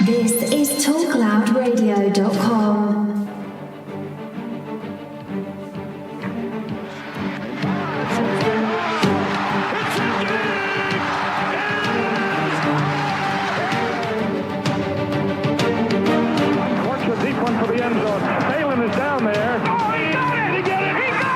This is TalkLoudRadio.com. Deep one for the end zone. Phelan is down there. Oh, he got it! He got it! He got it!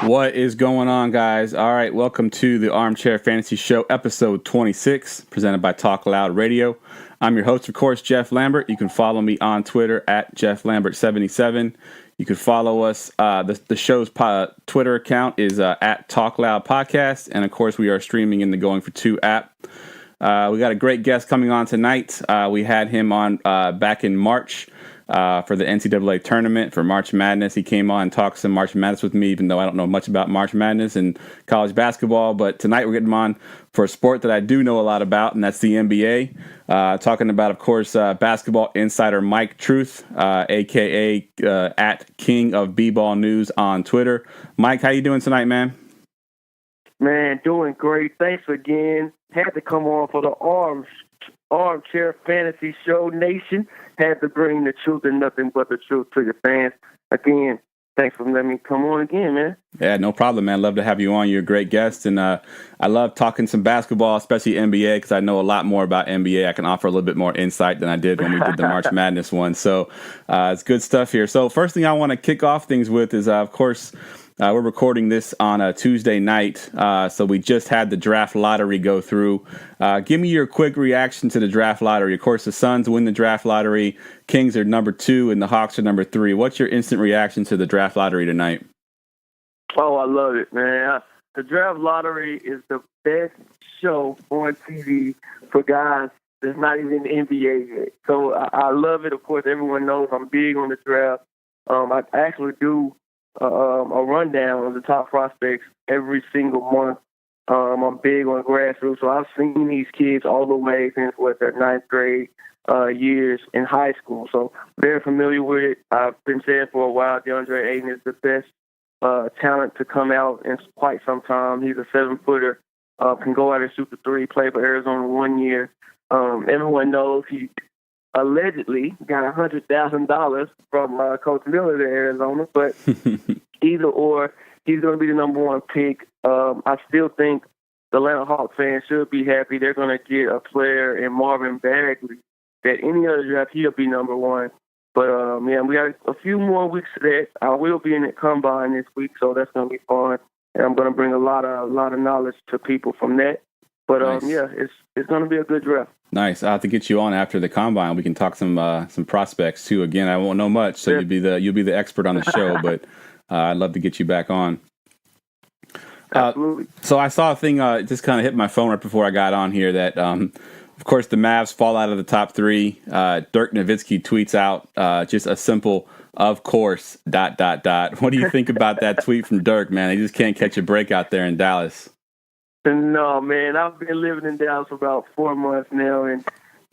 What is going on, guys? All right, welcome to the Armchair Fantasy Show, episode 26, presented by Talk Loud Radio. I'm your host, of course, Jeff Lambert. You can follow me on Twitter at JeffLambert77. You can follow us. The show's Twitter account is at Talk Loud Podcast, and of course, we are streaming in the Going for Two app. We got a great guest coming on tonight. We had him on back in March. For the NCAA Tournament, for March Madness. He came on and talked some March Madness with me, even though I don't know much about March Madness and college basketball. But tonight we're getting him on for a sport that I do know a lot about, and that's the NBA. Talking about, of course, basketball insider Mike Truth, a.k.a. At King of B-Ball News on Twitter. Mike, how you doing tonight, man? Man, doing great. Thanks again. Had to come on for the Armchair Fantasy Show Nation. Had to bring the truth and nothing but the truth to your fans. Again, thanks for letting me come on again, man. Yeah, no problem, man. Love to have you on. You're a great guest. And I love talking some basketball, especially NBA, because I know a lot more about NBA. I can offer a little bit more insight than I did when we did the March Madness one. So it's good stuff here. So first thing I want to kick off things with is, of course, we're recording this on a Tuesday night, so we just had the draft lottery go through. Give me your quick reaction to the draft lottery. Of course, the Suns win the draft lottery. Kings are number 2, and the Hawks are number 3. What's your instant reaction to the draft lottery tonight? Oh, I love it, man. The draft lottery is the best show on TV for guys that's not even in the NBA yet. So I love it. Of course, everyone knows I'm big on the draft. I actually do a rundown of the top prospects every single month. I'm big on grassroots, so I've seen these kids all the way since their 9th grade years in high school. So very familiar with it. I've been saying for a while, DeAndre Ayton is the best talent to come out in quite some time. He's a 7-footer, can go out and shoot the three, play for Arizona 1 year. Everyone knows he allegedly got $100,000 from Coach Miller to Arizona, but either or, he's going to be the number 1 pick. I still think the Atlanta Hawks fans should be happy. They're going to get a player in Marvin Bagley that any other draft, he'll be number 1. But, yeah, we got a few more weeks of that. I will be in the combine this week, so that's going to be fun. And I'm going to bring a lot of knowledge to people from that. But, nice. Yeah, it's going to be a good draft. Nice. I'll have to get you on after the combine. We can talk some prospects too. Again, I won't know much, so yeah. you'll be the expert on the show. But I'd love to get you back on. Absolutely. So I saw a thing just kind of hit my phone right before I got on here that, of course, the Mavs fall out of the top 3. Dirk Nowitzki tweets out just a simple "of course." ... What do you think about that tweet from Dirk? Man, they just can't catch a break out there in Dallas. No, man, I've been living in Dallas for about 4 months now, and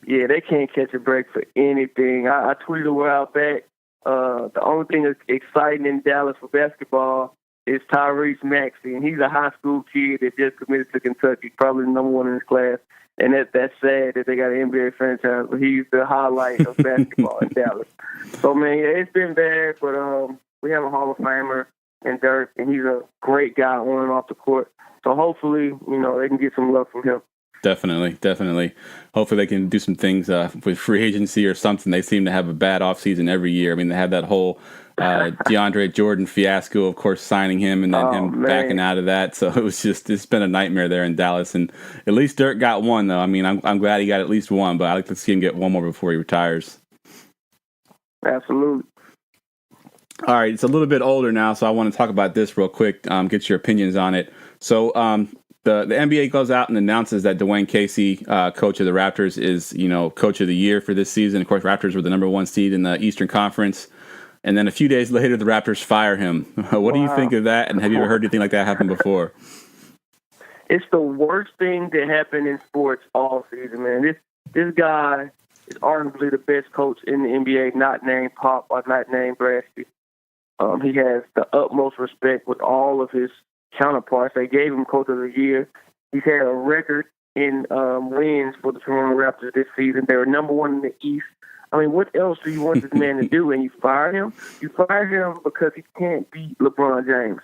yeah, they can't catch a break for anything. I tweeted a while back, the only thing that's exciting in Dallas for basketball is Tyrese Maxey, and he's a high school kid that just committed to Kentucky, probably the number 1 in his class, and that's sad that they got an NBA franchise, but he's the highlight of basketball in Dallas. So, man, yeah, it's been bad, but we have a Hall of Famer in Dirk, and he's a great guy on and off the court. So hopefully, they can get some love from him. Definitely. Hopefully they can do some things with free agency or something. They seem to have a bad offseason every year. I mean, they had that whole DeAndre Jordan fiasco, of course, signing him and then backing out of that. So it's been a nightmare there in Dallas. And at least Dirk got one, though. I mean, I'm glad he got at least one, but I'd like to see him get one more before he retires. Absolutely. All right, it's a little bit older now, so I want to talk about this real quick, get your opinions on it. So the NBA goes out and announces that Dwayne Casey, coach of the Raptors, is, coach of the year for this season. Of course, Raptors were the number 1 seed in the Eastern Conference. And then a few days later, the Raptors fire him. What do you think of that? And have you ever heard anything like that happen before? It's the worst thing that happened in sports all season, man. This guy is arguably the best coach in the NBA, not named Pop or not named Brasky. He has the utmost respect with all of his counterparts. They gave him Coach of the Year. He's had a record in wins for the Toronto Raptors this season. They were number 1 in the East. I mean, what else do you want this man to do? And you fire him? You fire him because he can't beat LeBron James.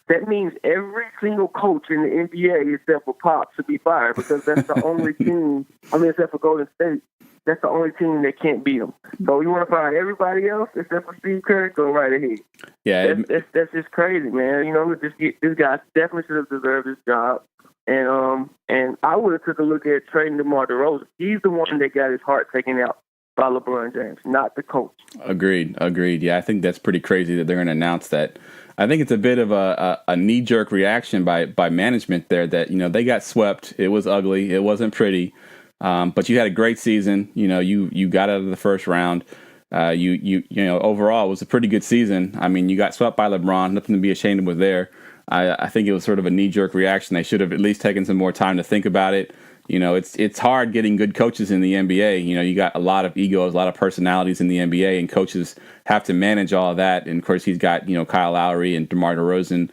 That means every single coach in the NBA except for Pop should be fired because that's the only team, except for Golden State, that's the only team that can't beat them. So you want to fire everybody else except for Steve Kerr? Go right ahead. Yeah, that's just crazy, man. This guy definitely should have deserved this job. And I would have took a look at trading DeMar DeRozan. He's the one that got his heart taken out by LeBron James, not the coach. Agreed. Yeah, I think that's pretty crazy that they're going to announce that. I think it's a bit of a knee-jerk reaction by management there that, they got swept. It was ugly. It wasn't pretty. But you had a great season. You got out of the first round. Overall, it was a pretty good season. I mean, you got swept by LeBron. Nothing to be ashamed of there. I think it was sort of a knee-jerk reaction. They should have at least taken some more time to think about it. It's hard getting good coaches in the NBA. You got a lot of egos, a lot of personalities in the NBA, and coaches have to manage all of that. And of course, he's got Kyle Lowry and DeMar DeRozan,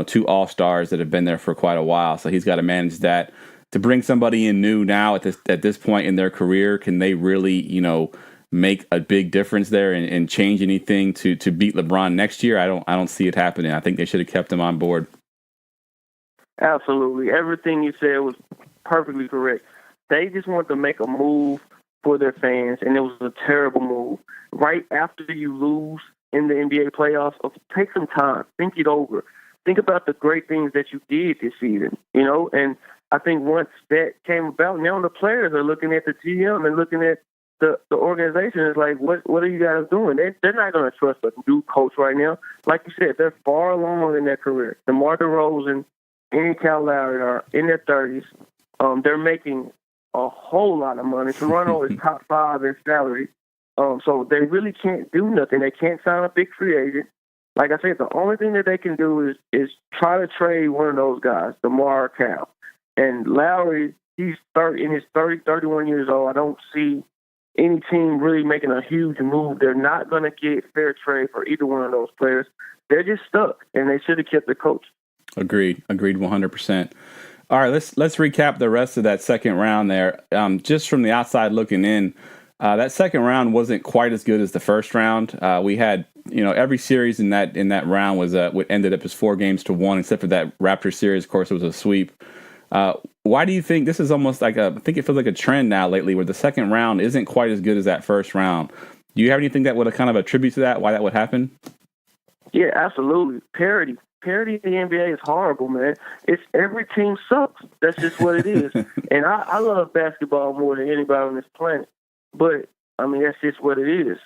2 All-Stars that have been there for quite a while. So he's got to manage that. To bring somebody in new now at this point in their career, can they really make a big difference there and change anything to beat LeBron next year? I don't see it happening. I think they should have kept him on board. Absolutely, everything you said was perfectly correct. They just wanted to make a move for their fans, and it was a terrible move. Right after you lose in the NBA playoffs, take some time, think it over. Think about the great things that you did this season, and I think once that came about, now the players are looking at the GM and looking at the organization. It's like, what are you guys doing? They're not going to trust a new coach right now. Like you said, they're far along in their career. DeMar DeRozan and Kyle Lowry are in their 30s. They're making a whole lot of money. Toronto is top 5 in salary. So they really can't do nothing. They can't sign a big free agent. Like I said, the only thing that they can do is try to trade one of those guys, DeMar or Cal. And Lowry, he's 31 years old. I don't see any team really making a huge move. They're not going to get fair trade for either one of those players. They're just stuck, and they should have kept the coach. Agreed 100%. All right, let's recap the rest of that second round there. Just from the outside looking in, that second round wasn't quite as good as the first round. We had, every series in that round was what ended up as 4-1, except for that Raptors series. Of course, it was a sweep. Why do you think this is almost like I think it feels like a trend now lately where the second round isn't quite as good as that first round? Do you have anything that would kind of attribute to that, why that would happen? Yeah, absolutely. Parity in the NBA is horrible, man. It's every team sucks. That's just what it is. And I love basketball more than anybody on this planet. But, that's just what it is.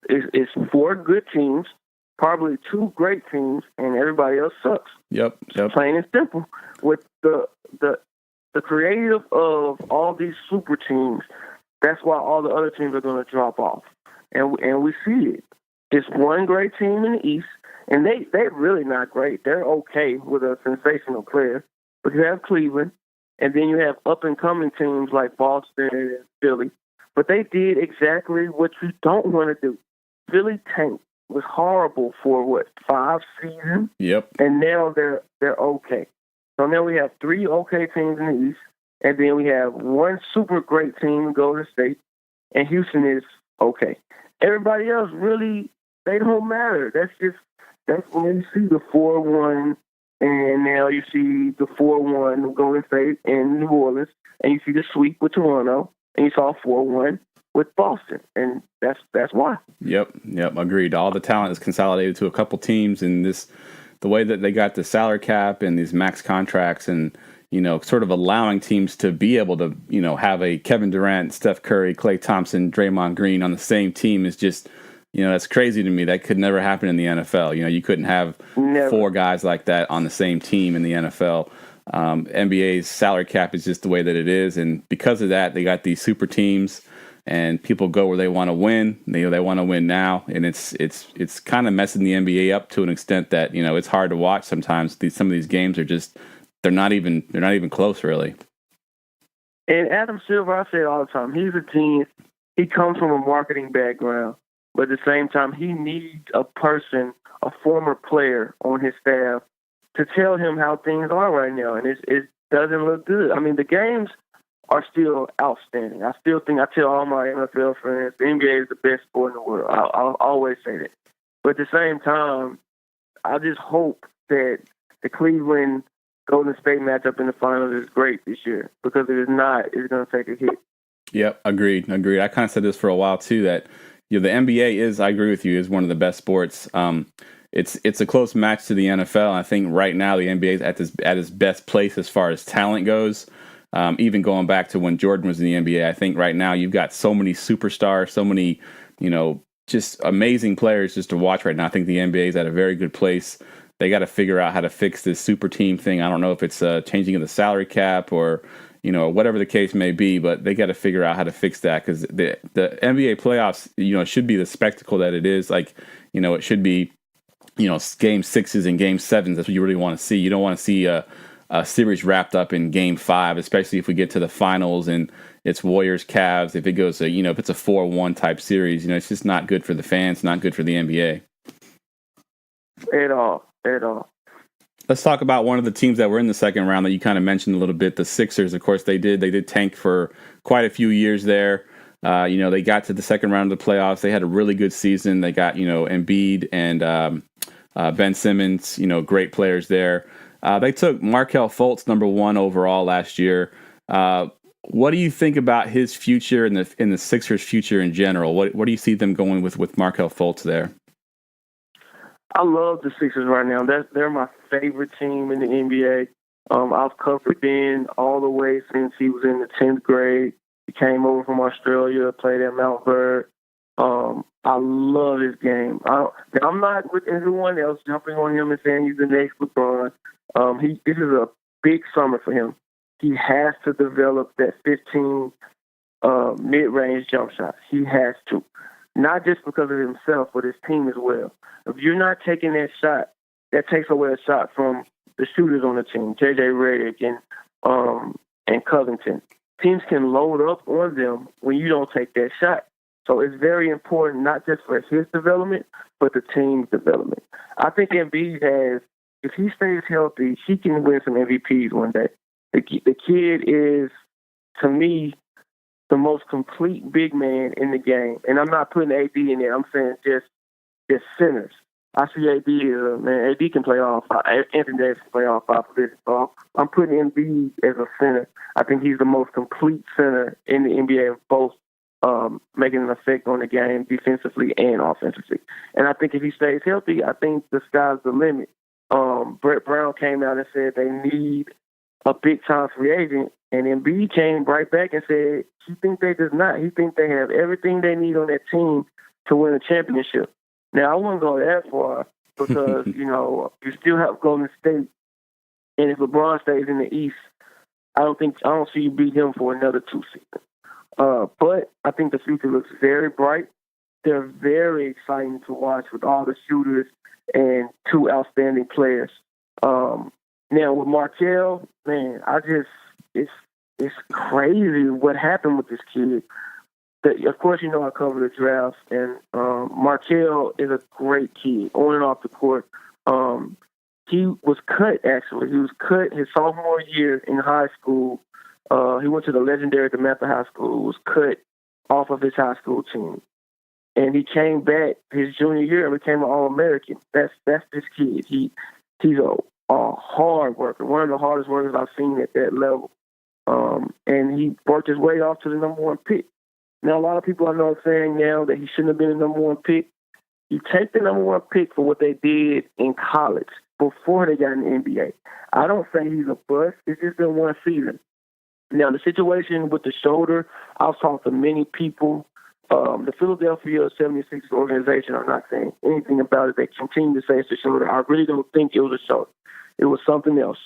It's 4 good teams, probably 2 great teams, and everybody else sucks. Yep. Plain and simple. With the creative of all these super teams, that's why all the other teams are going to drop off. And we see it. It's 1 great team in the East, and they're really not great. They're okay with a sensational player. But you have Cleveland, and then you have up-and-coming teams like Boston and Philly. But they did exactly what you don't want to do. Philly tanked. Was horrible for 5 seasons. Yep. And now they're okay. So now we have 3 okay teams in the East, and then we have 1 super great team, Golden State, and Houston is okay. Everybody else really, they don't matter. That's when you see the 4-1, and now you see the 4-1 Golden State and New Orleans, and you see the sweep with Toronto, and you saw 4-1 with Boston, and that's why. Yep, agreed. All the talent is consolidated to a couple teams, and the way that they got the salary cap and these max contracts, and sort of allowing teams to be able to have a Kevin Durant, Steph Curry, Klay Thompson, Draymond Green on the same team is just that's crazy to me. That could never happen in the NFL. You couldn't have 4 guys like that on the same team in the NFL. NBA's salary cap is just the way that it is, and because of that, they got these super teams, and people go where they want to win. They want to win now, and it's kind of messing the NBA up to an extent that it's hard to watch sometimes. Some of these games are just they're not even close, really. And Adam Silver, I say it all the time, he's a genius. He comes from a marketing background, but at the same time, he needs a former player on his staff to tell him how things are right now, and it doesn't look good. I mean, the games are still outstanding. I tell all my NFL friends, the NBA is the best sport in the world. I'll always say that. But at the same time, I just hope that the Cleveland Golden State matchup in the finals is great this year, because if it's not, it's going to take a hit. Yep, agreed. I kind of said this for a while too, that the NBA is, I agree with you, is one of the best sports. It's a close match to the NFL. I think right now the NBA is at its best place as far as talent goes. Even going back to when Jordan was in the NBA, I think right now you've got so many superstars, so many, just amazing players just to watch right now. I think the NBA is at a very good place. They got to figure out how to fix this super team thing. I don't know if it's changing of the salary cap or, whatever the case may be, but they got to figure out how to fix that, because the NBA playoffs, should be the spectacle that it is. Like, it should be, game 6s and game 7s. That's what you really want to see. You don't want to see a series wrapped up in game 5, especially if we get to the finals and it's Warriors Cavs. If it goes to, if it's a 4-1 type series, it's just not good for the fans, not good for the NBA. At all. Let's talk about one of the teams that were in the second round that you kind of mentioned a little bit, the Sixers. Of course, they did tank for quite a few years there. They got to the second round of the playoffs. They had a really good season. They got, Embiid and Ben Simmons, great players there. They took Markelle Fultz #1 overall last year. What do you think about his future and the Sixers' future in general? What do you see them going with Markelle Fultz there? I love the Sixers right now. They're my favorite team in the NBA. I've covered Ben all the way since he was in the 10th grade. He came over from Australia, played at Mount Bird. I love his game. I'm not with everyone else jumping on him and saying he's the next LeBron. This is a big summer for him. He has to develop that 15 mid-range jump shot. He has to. Not just because of himself, but his team as well. If you're not taking that shot, that takes away a shot from the shooters on the team, J.J. Redick and Covington. Teams can load up on them when you don't take that shot. So it's very important, not just for his development, but the team's development. I think Embiid has, if he stays healthy, he can win some MVPs one day. The kid is, to me, the most complete big man in the game. And I'm not putting AD in there. I'm saying just centers. I see AD as AD can play all 5. Anthony Davis can play all 5 positions. So I'm putting Embiid as a center. I think he's the most complete center in the NBA, both making an effect on the game defensively and offensively. And I think if he stays healthy, I think the sky's the limit. Brett Brown came out and said they need a big-time free agent, and Embiid came right back and said he thinks they does not. He thinks they have everything they need on that team to win a championship. Now, I wouldn't go that far because, you still have Golden State, and if LeBron stays in the East, I don't see you beat him for another 2 seasons. But I think the future looks very bright. They're very exciting to watch with all the shooters and 2 outstanding players. Now with Markelle, man, it's crazy what happened with this kid. Of course, I cover the draft, and Markelle is a great kid on and off the court. He was cut, actually. He was cut his sophomore year in high school. He went to the legendary DeMatha High School, was cut off of his high school team. And he came back his junior year and became an All-American. That's this kid. He's a hard worker, one of the hardest workers I've seen at that level. And he worked his way off to the #1 pick. Now, a lot of people I know are saying now that he shouldn't have been the #1 pick. You take the #1 pick for what they did in college before they got in the NBA. I don't say he's a bust. It's just been one season. Now, the situation with the shoulder, I've talked to many people. The Philadelphia 76ers organization are not saying anything about it. They continue to say it's a shoulder. I really don't think it was a shoulder. It was something else.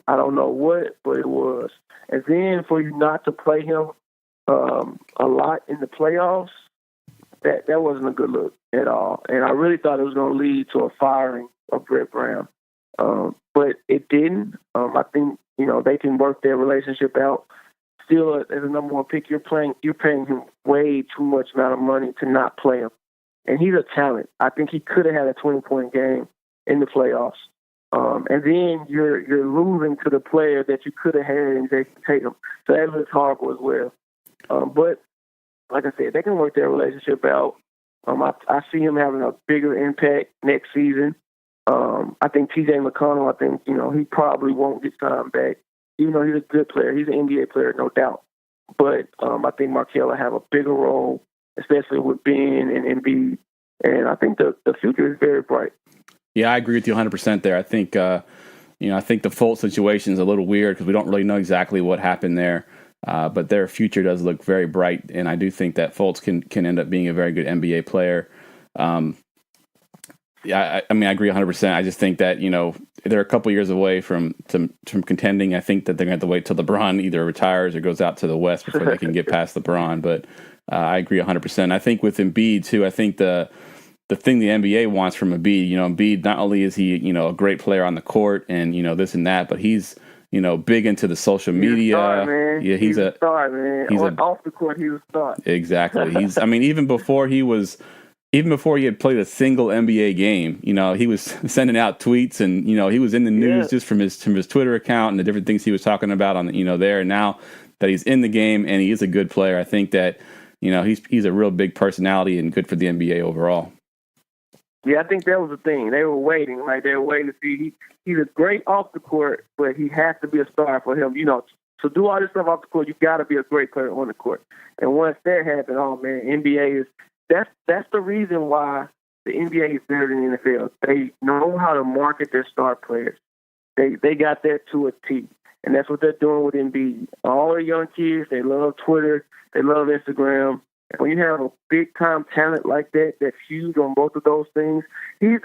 I don't know what, but it was. And then for you not to play him a lot in the playoffs, that wasn't a good look at all. And I really thought it was going to lead to a firing of Brett Brown. But it didn't. I think, they can work their relationship out. Still, as a number one pick, you're paying him way too much amount of money to not play him. And he's a talent. I think he could have had a 20-point game in the playoffs. And then you're losing to the player that you could have had in Jason Tatum. So that looks horrible as well. But like I said, they can work their relationship out. I see him having a bigger impact next season. I think T.J. McConnell, he probably won't get signed back. Even though he's a good player. He's an NBA player, no doubt. But I think Markelle will have a bigger role, especially with Ben and Embiid. And I think the future is very bright. Yeah, I agree with you 100% there. I think, I think the Fultz situation is a little weird because we don't really know exactly what happened there. But their future does look very bright, and I do think that Fultz can end up being a very good NBA player. I agree 100%. I just think that they're a couple years away from contending. I think that they're going to have to wait till LeBron either retires or goes out to the West before they can get past LeBron. But I agree 100%. I think with Embiid too. I think the thing the NBA wants from Embiid, Embiid, not only is he a great player on the court and this and that, but he's big into the social media. Star, man. Yeah, he's a star, man. Off the court, he's a star. Exactly. He's. even before he had played a single NBA game, he was sending out tweets and he was in the news just from his Twitter account and the different things he was talking about on there. And now that he's in the game and he is a good player, I think that he's a real big personality and good for the NBA overall. Yeah, I think that was the thing. They were waiting. They were waiting to see. He's a great off the court, but he has to be a star for him. To do all this stuff off the court, you got to be a great player on the court. And once that happens, oh man, NBA is that's the reason why the NBA is better than the NFL. They know how to market their star players. They got that to a T, and that's what they're doing with Embiid. All the young kids, they love Twitter, they love Instagram. When you have a big-time talent like that, that's huge on both of those things,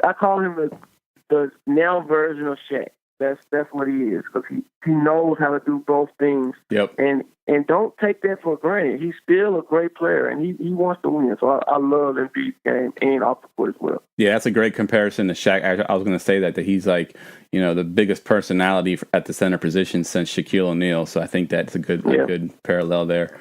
I call him the now version of Shaq. That's what he is, because he knows how to do both things. Yep. And don't take that for granted. He's still a great player, and he wants to win. So I love Embiid's game and off the court as well. Yeah, that's a great comparison to Shaq. I was going to say that he's like, the biggest personality at the center position since Shaquille O'Neal. So I think that's a good parallel there.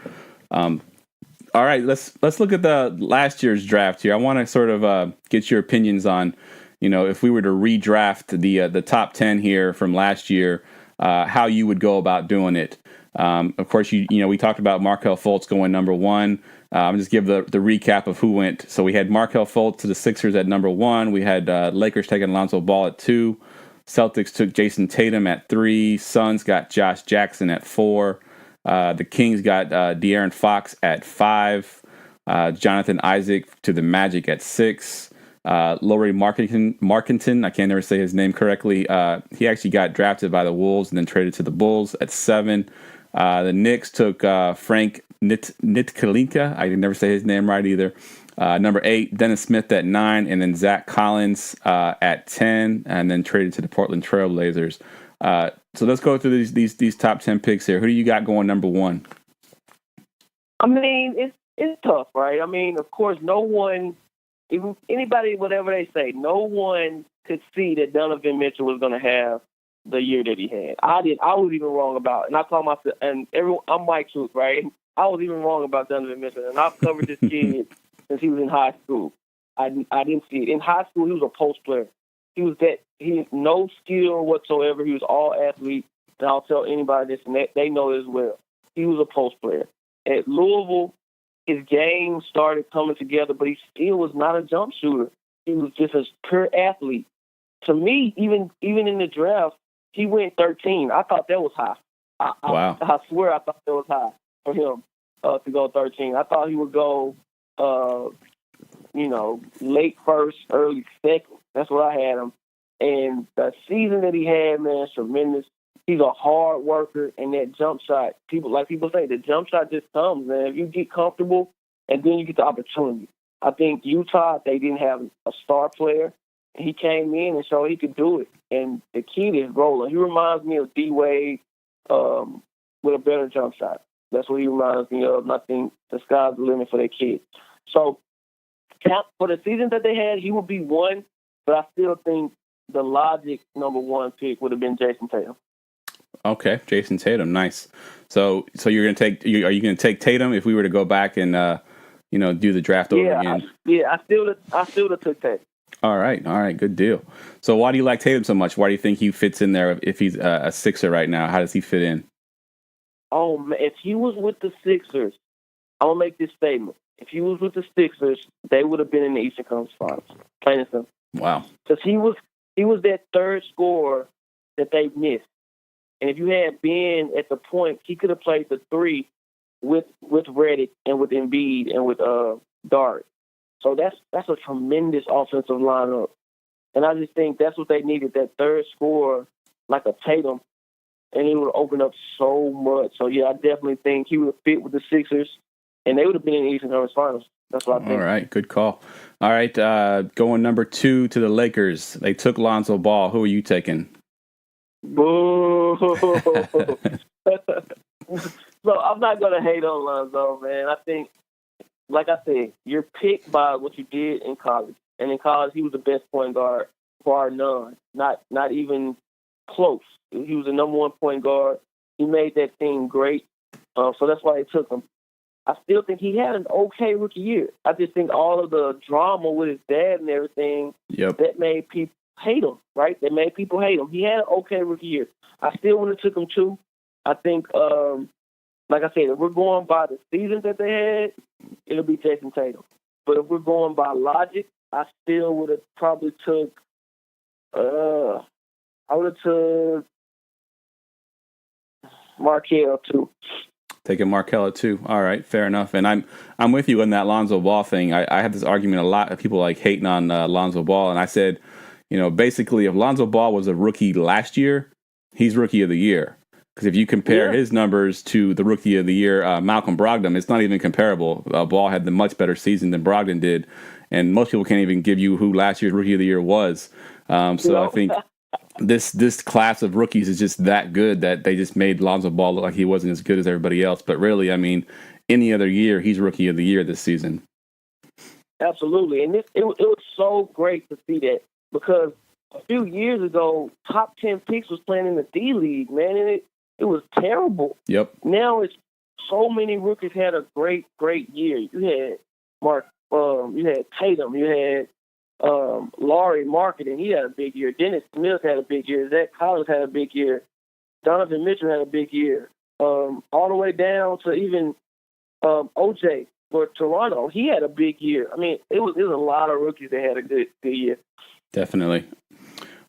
All right, let's look at the last year's draft here. I want to sort of get your opinions on, if we were to redraft the top 10 here from last year, how you would go about doing it. Of course, we talked about Markelle Fultz going number 1. I'm just give the recap of who went. So we had Markelle Fultz to the Sixers at number 1. We had Lakers taking Alonzo Ball at 2. Celtics took Jason Tatum at 3. Suns got Josh Jackson at 4. The Kings got De'Aaron Fox at 5. Jonathan Isaac to the Magic at 6. Lauri Markkanen, I can't never say his name correctly. He actually got drafted by the Wolves and then traded to the Bulls at 7. The Knicks took Frank Nitkalinka. I can never say his name right either. Number 8, Dennis Smith at 9, and then Zach Collins at 10, and then traded to the Portland Trail Blazers. So let's go through these top 10 picks here. Who do you got going number 1? It's tough, right? Of course, no one, even anybody, whatever they say, no one could see that Donovan Mitchell was going to have the year that he had. I was even wrong about it. And I call myself, and everyone, I'm Mike Truth, right? I was even wrong about Donovan Mitchell. And I've covered this kid since he was in high school. I didn't see it. In high school, he was a post player. He had no skill whatsoever. He was all athlete. And I'll tell anybody this, and they know it as well. He was a post player. At Louisville, his game started coming together, but he still was not a jump shooter. He was just a pure athlete. To me, even in the draft, he went 13. I thought that was high. Wow. I swear I thought that was high for him to go 13. I thought he would go, late first, early second. That's what I had him. And the season that he had, man, is tremendous. He's a hard worker, and that jump shot, people say, the jump shot just comes, man. If you get comfortable and then you get the opportunity. I think Utah, they didn't have a star player, He came in and showed he could do it. And the kid is rolling. He reminds me of D-Wade with a better jump shot. That's what he reminds me of. And I think the sky's the limit for that kid. So for the season that they had, he would be one, but I still think the logic number one pick would have been Jason Tatum. Okay, Jason Tatum, nice. So you're gonna take? Are you gonna take Tatum if we were to go back and do the draft over again? I still took Tatum. All right, good deal. So why do you like Tatum so much? Why do you think he fits in there if he's a Sixer right now? How does he fit in? Oh man, if he was with the Sixers, I'm gonna make this statement. If he was with the Sixers, they would have been in the Eastern Conference Finals. Plain and simple. Wow. Because he was that third scorer that they missed. And if you had Ben at the point, he could have played the three with Redick and with Embiid and with Dart. So that's a tremendous offensive lineup. And I just think that's what they needed, that third scorer like a Tatum. And he would open up so much. So, yeah, I definitely think he would have fit with the Sixers. And they would have been in the Eastern Conference Finals. That's what I think. All right, good call. All right, going number 2 to the Lakers. They took Lonzo Ball. Who are you taking? Boo! So I'm not going to hate on Lonzo, man. I think, like I said, you're picked by what you did in college. And in college, he was the best point guard, bar none. Not even close. He was the number one point guard. He made that team great. So that's why they took him. I still think he had an okay rookie year. I just think all of the drama with his dad and everything, that made people hate him, right? That made people hate him. He had an okay rookie year. I still would have took him too. I think, like I said, if we're going by the seasons that they had, it'll be Jason Tatum. But if we're going by logic, I still would have probably took, Markelle too. Taking Markelle too. All right, fair enough. And I'm with you on that Lonzo Ball thing. I had this argument a lot of people like hating on Lonzo Ball, and I said, basically if Lonzo Ball was a rookie last year, he's rookie of the year. Because if you compare his numbers to the rookie of the year, Malcolm Brogdon, it's not even comparable. Ball had the much better season than Brogdon did, and most people can't even give you who last year's rookie of the year was. I think this class of rookies is just that good that they just made Lonzo Ball look like he wasn't as good as everybody else. But really, I mean, any other year, he's rookie of the year this season. Absolutely. And it was so great to see that because a few years ago, top 10 picks was playing in the D-League, man, and it was terrible. Yep. Now it's so many rookies had a great, great year. You had you had Tatum, you had Laurie Marketing, he had a big year. Dennis Smith had a big year. Zach Collins had a big year. Donovan Mitchell had a big year. All the way down to even OJ for Toronto, he had a big year. I mean, it was a lot of rookies that had a good year. Definitely.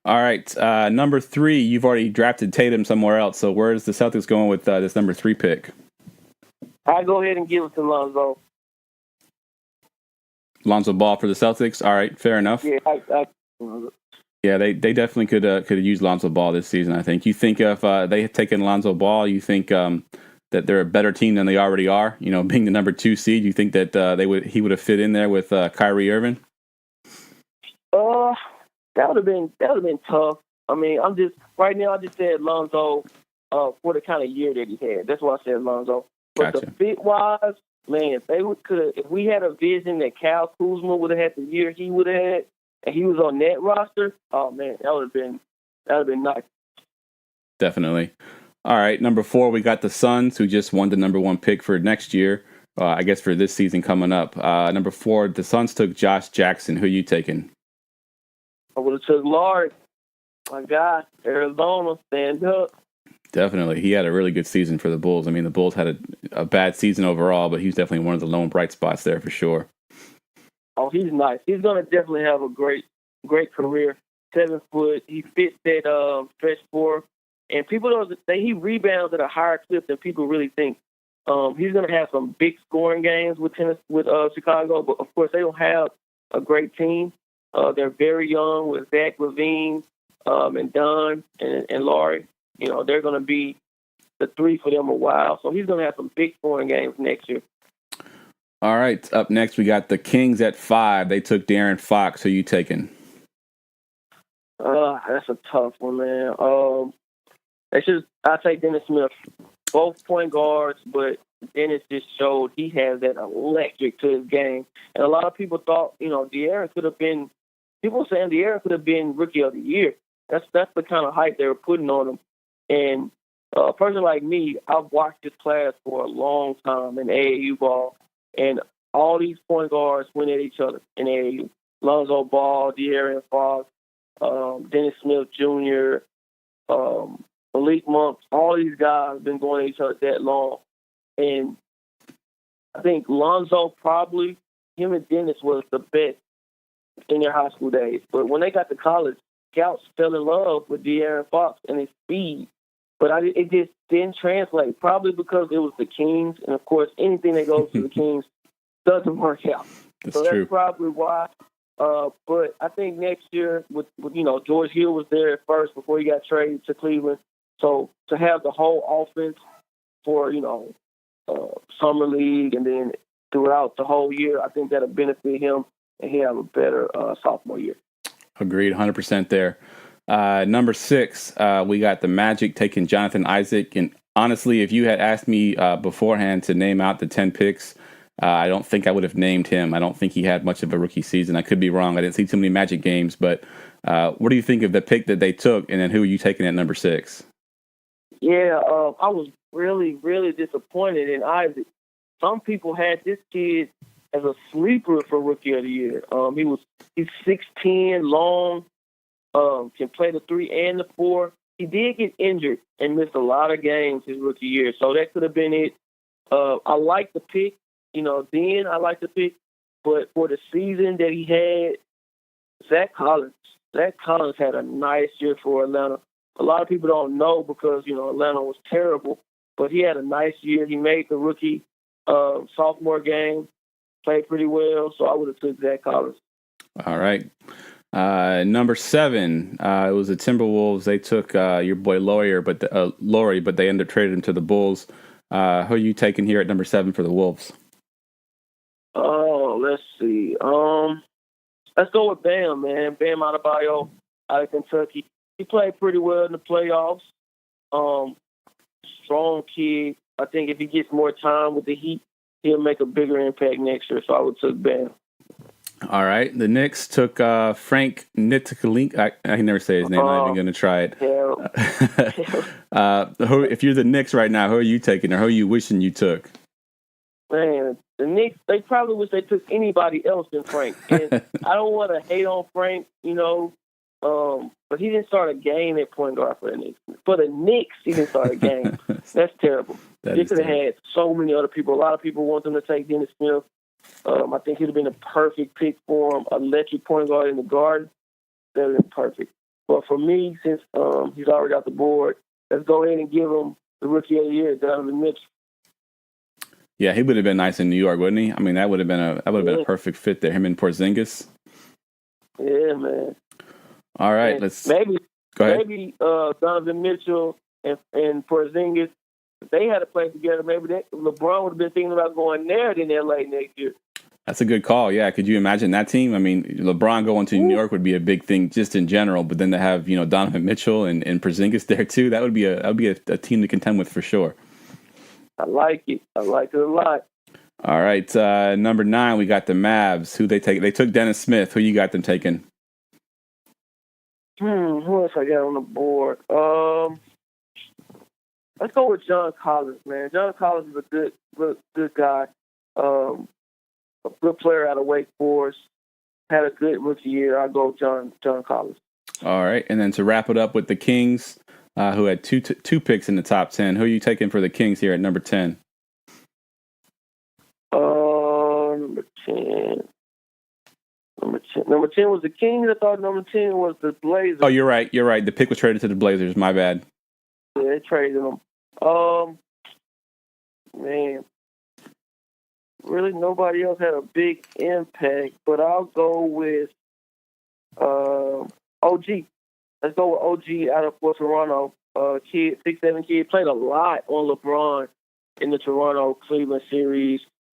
All right, number 3, you've already drafted Tatum somewhere else. So where is the Celtics going with this number 3 pick? I go ahead and give it to Lonzo. Lonzo Ball for the Celtics. All right, fair enough. Yeah, they definitely could have used Lonzo Ball this season. I think. You think if they had taken Lonzo Ball, you think that they're a better team than they already are. Being the number 2 seed, you think that he would have fit in there with Kyrie Irving? That would have been tough. I mean, I just said Lonzo for the kind of year that he had. That's why I said Lonzo. But Gotcha. the fit wise, man, if we had a vision that Kyle Kuzma would have had the year he would have had, and he was on that roster, oh man, that would have been nice. Definitely. All right, number 4, we got the Suns, who just won the number 1 pick for next year. I guess for this season coming up. Number 4, the Suns took Josh Jackson. Who are you taking? I would have took Lard. My God, Arizona, stand up. Definitely. He had a really good season for the Bulls. I mean, the Bulls had a bad season overall, but he was definitely one of the lone bright spots there for sure. Oh, he's nice. He's going to definitely have a great, great career. 7 foot. He fits that stretch 4. And people don't say he rebounds at a higher clip than people really think. He's going to have some big scoring games with Chicago, but of course they don't have a great team. They're very young with Zach LaVine and Dunn and Laurie. They're going to be the 3 for them a while. So he's going to have some big scoring games next year. All right. Up next, we got the Kings at 5. They took De'Aaron Fox. Who you taking? That's a tough one, man. I take Dennis Smith. Both point guards, but Dennis just showed he has that electric to his game. And a lot of people thought, De'Aaron could have been. People were saying De'Aaron could have been Rookie of the Year. That's the kind of hype they were putting on him. And a person like me, I've watched this class for a long time in AAU ball, and all these point guards went at each other in AAU. Lonzo Ball, De'Aaron Fox, Dennis Smith Jr., Malik Monk, all these guys have been going at each other that long. And I think Lonzo probably, him and Dennis was the best in their high school days. But when they got to college, scouts fell in love with De'Aaron Fox and his speed. But it just didn't translate, probably because it was the Kings. And, of course, anything that goes to the Kings doesn't work out. That's true. That's probably why. But I think next year, with George Hill was there at first before he got traded to Cleveland. So to have the whole offense for, summer league and then throughout the whole year, I think that'll benefit him and he'll have a better sophomore year. Agreed, 100% there. Number 6, we got the Magic taking Jonathan Isaac. And honestly, if you had asked me beforehand to name out the 10 picks, I don't think I would have named him. I don't think he had much of a rookie season. I could be wrong. I didn't see too many Magic games. But what do you think of the pick that they took, and then who are you taking at number 6? Yeah, I was really, really disappointed in Isaac. Some people had this kid as a sleeper for Rookie of the Year. He's 6'10", long, can play the 3 and the 4. He did get injured and missed a lot of games his rookie year, so that could have been it. I like the pick. Then I like the pick, but for the season that he had, Zach Collins had a nice year for Atlanta. A lot of people don't know because, Atlanta was terrible, but he had a nice year. He made the rookie sophomore game, played pretty well, so I would have took Zach Collins. All right. Number 7, it was the Timberwolves. They took your boy Laurie, but they ended up trading him to the Bulls. Who are you taking here at number 7 for the Wolves? Oh, let's see. Let's go with Bam, man. Bam Adebayo out of Kentucky. He played pretty well in the playoffs. Strong kid. I think if he gets more time with the Heat, he'll make a bigger impact next year. So I would take Bam. All right. The Knicks took Frank Ntilikina. I can never say his name. I'm not even going to try it. If you're the Knicks right now, who are you taking, or who are you wishing you took? Man, the Knicks, they probably wish they took anybody else than Frank. And I don't want to hate on Frank, but he didn't start a game at point guard for the Knicks. For the Knicks, he didn't start a game. That's terrible. They could have had so many other people. A lot of people want them to take Dennis Smith. I think he'd have been a perfect pick for him. Electric point guard in the Garden, that would have been perfect. But for me, since he's already got the board, let's go ahead and give him the Rookie of the Year, Donovan Mitchell. Yeah, he would have been nice in New York, wouldn't he? I mean, that would have been a perfect fit there. Him and Porzingis. Yeah, man. All right, and let's go ahead. Maybe Donovan Mitchell and Porzingis, if they had to play together, maybe LeBron would have been thinking about going there in LA next year. That's a good call. Yeah, could you imagine that team? I mean, LeBron going to New York would be a big thing just in general, but then to have Donovan Mitchell and Porzingis there too, that would be a team to contend with for sure. I like it. I like it a lot. All right, number 9, we got the Mavs. Who they take? They took Dennis Smith. Who you got them taking? Who else I got on the board? Let's go with John Collins, man. John Collins is a good guy. A good player out of Wake Forest. Had a good rookie year. I'll go with John Collins. All right, and then to wrap it up with the Kings, who had two picks in the top 10. Who are you taking for the Kings here at number 10? Number 10. Number 10 was the Kings. I thought number 10 was the Blazers. Oh, you're right. The pick was traded to the Blazers. My bad. Yeah, they traded them. Man. Really, nobody else had a big impact, but I'll go with OG. Let's go with OG out of Toronto. Kid, 6'7" kid, played a lot on LeBron in the Toronto-Cleveland series.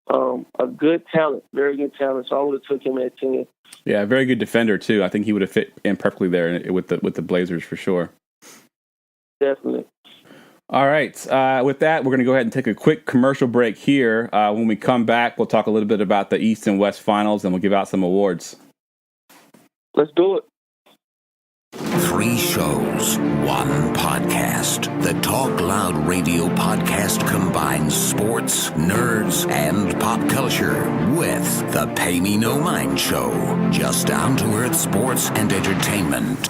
a good talent, very good talent. So I would have took him at 10. Yeah, very good defender too. I think he would have fit in perfectly there with the Blazers for sure. Definitely. All right. With that, we're going to go ahead and take a quick commercial break here. When we come back, we'll talk a little bit about the East and West Finals, and we'll give out some awards. Let's do it. 3 shows, 1 podcast. The Talk Loud Radio podcast combines sports, nerds, and pop culture with the Pay Me No Mind Show. Just down-to-earth sports and entertainment.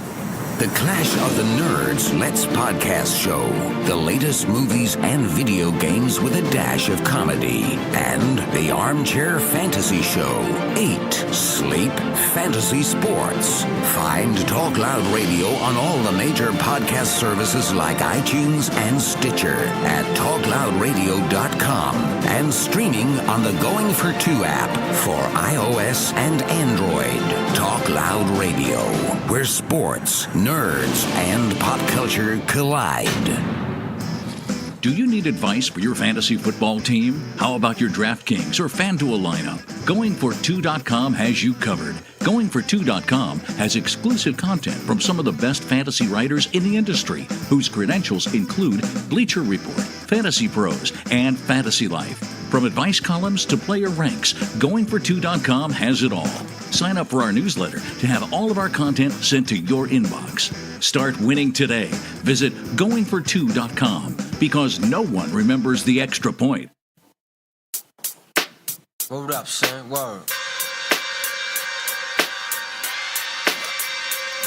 The Clash of the Nerds Let's Podcast Show. The latest movies and video games with a dash of comedy. And the Armchair Fantasy Show. 8. Sleep, Fantasy Sports. Find Talk Loud Radio on all the major podcast services like iTunes and Stitcher at TalkLoudRadio.com and streaming on the Going for 2 app for iOS and Android. Talk Loud Radio, where sports, nerds, and pop culture collide. Do you need advice for your fantasy football team? How about your DraftKings or FanDuel lineup? Going42.com has you covered. Going42.com has exclusive content from some of the best fantasy writers in the industry, whose credentials include Bleacher Report, Fantasy Pros, and Fantasy Life. From advice columns to player ranks, Going42.com has it all. Sign up for our newsletter to have all of our content sent to your inbox. Start winning today. Visit Going42.com because no one remembers the extra point. Word up, son. Word.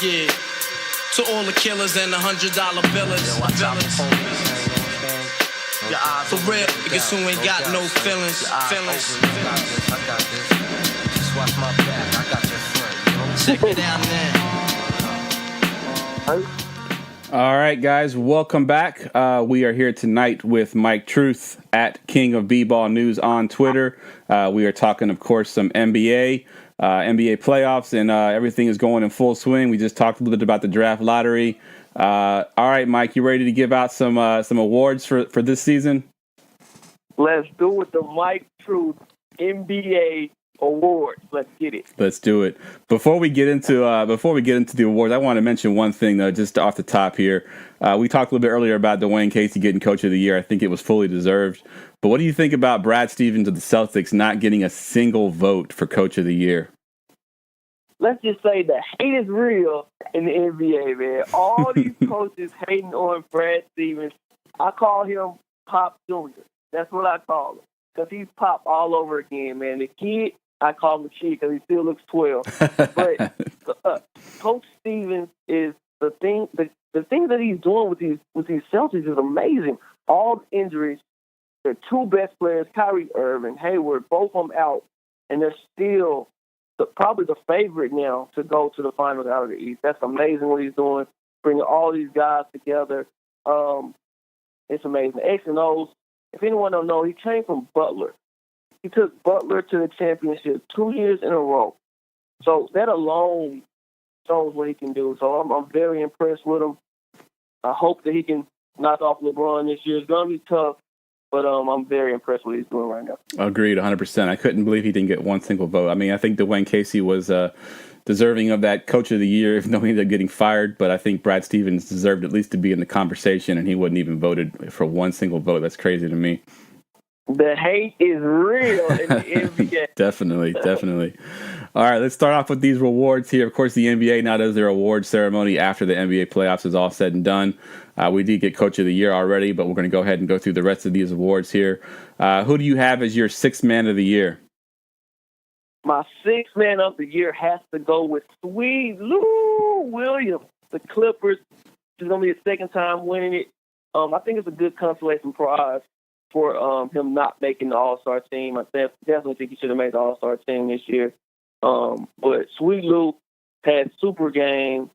Yeah. To all the killers and the $100 billers. For real, niggas who ain't got no feelings. I got this. Just watch my back. I got your front. Check it out now. All right, guys, welcome back. We are here tonight with Mike Truth at King of B-Ball News on Twitter. We are talking, of course, some NBA playoffs, and everything is going in full swing. We just talked a little bit about the draft lottery. All right, Mike, you ready to give out some awards for this season? Let's do it. The Mike Truth NBA Awards. Let's get it. Let's do it. Before we get into the awards, I want to mention one thing though, just off the top here. We talked a little bit earlier about Dwayne Casey getting Coach of the Year. I think it was fully deserved. But what do you think about Brad Stevens of the Celtics not getting a single vote for Coach of the Year? Let's just say the hate is real in the NBA, man. All these coaches hating on Brad Stevens. I call him Pop Jr. That's what I call him. Because he's Pop all over again, man. The kid, I call him Kid because he still looks 12. But Coach Stevens is the thing that he's doing with these Celtics is amazing. All the injuries, their 2 best players, Kyrie Irving, Hayward, both of them out, and they're still probably the favorite now to go to the finals out of the East. That's amazing what he's doing, bringing all these guys together. It's amazing. X and O's. If anyone don't know, he came from Butler. He took Butler to the championship 2 years in a row. So that alone shows what he can do. So I'm very impressed with him. I hope that he can knock off LeBron this year. It's going to be tough, but I'm very impressed with what he's doing right now. Agreed, 100%. I couldn't believe he didn't get one single vote. I mean, I think Dwayne Casey was deserving of that Coach of the Year, even though he ended up getting fired. But I think Brad Stevens deserved at least to be in the conversation, and he wasn't even voted for one single vote. That's crazy to me. The hate is real in the NBA. Definitely. All right, let's start off with these rewards here. Of course, the NBA now does their awards ceremony after the NBA playoffs is all said and done. We did get Coach of the Year already, but we're going to go ahead and go through the rest of these awards here. Who do you have as your 6th man of the year? My 6th man of the year has to go with Sweet Lou Williams, the Clippers. She's going to be his 2nd time winning it. I think it's a good consolation prize for him not making the All-Star team. I definitely think he should have made the All-Star team this year. But Sweet Lou had super game.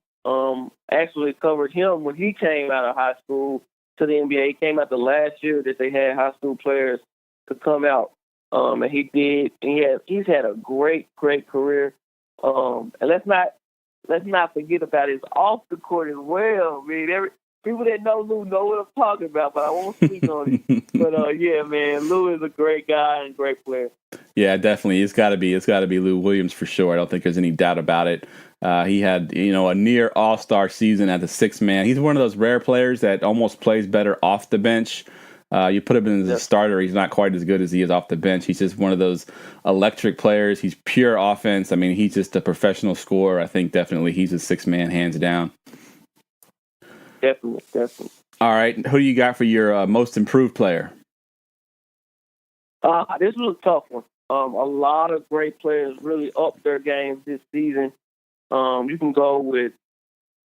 Actually covered him when he came out of high school to the NBA. He came out the last year that they had high school players to come out. And he did. He's had a great career. And let's not forget about his off the court as well. I mean, people that know Lou know what I'm talking about, but I won't speak on it. But yeah, man, Lou is a great guy and great player. Yeah, definitely. It's got to be Lou Williams for sure. I don't think there's any doubt about it. He had, a near all-star season as a sixth man. He's one of those rare players that almost plays better off the bench. You put him in as a starter, he's not quite as good as he is off the bench. He's just one of those electric players. He's pure offense. I mean, he's just a professional scorer. I think definitely he's a sixth man, hands down. Definitely. All right, who do you got for your most improved player? This was a tough one. A lot of great players really upped their games this season. You can go with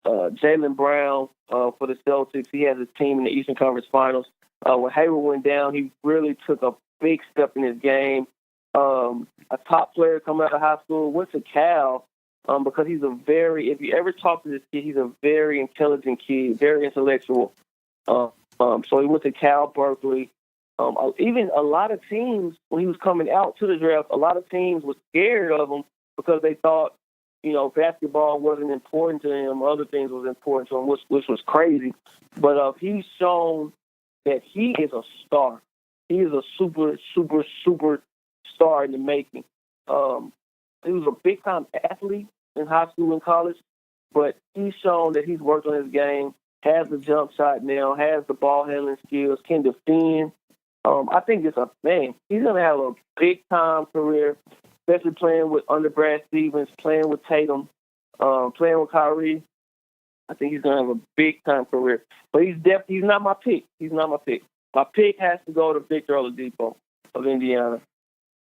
Jaylen Brown for the Celtics. He has his team in the Eastern Conference Finals. When Hayward went down, he really took a big step in his game. A top player coming out of high school went to Cal because he's if you ever talk to this kid, he's a very intelligent kid, very intellectual. So he went to Cal Berkeley. Even a lot of teams, when he was coming out to the draft, a lot of teams were scared of him because they thought, basketball wasn't important to him. Other things was important to him, which was crazy. But he's shown that he is a star. He is a super, super, super star in the making. He was a big-time athlete in high school and college, but he's shown that he's worked on his game, has the jump shot now, has the ball handling skills, can defend. I think he's going to have a big-time career, especially playing under Brad Stevens, playing with Tatum, playing with Kyrie. I think he's going to have a big-time career. But he's not my pick. He's not my pick. My pick has to go to Victor Oladipo of Indiana.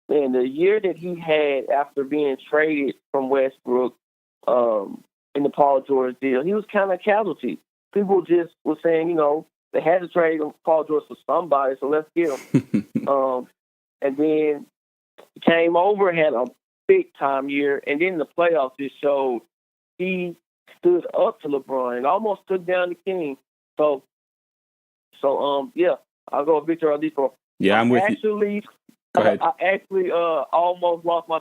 And the year that he had after being traded from Westbrook in the Paul George deal, he was kind of a casualty. People just were saying, they had to trade Paul George for somebody, so let's get him. And then he came over, had a big-time year, and then the playoffs just showed he stood up to LeBron and almost took down the King. So yeah, I'll go with Victor Oladipo. Yeah, I'm with you. Go ahead. I actually almost lost my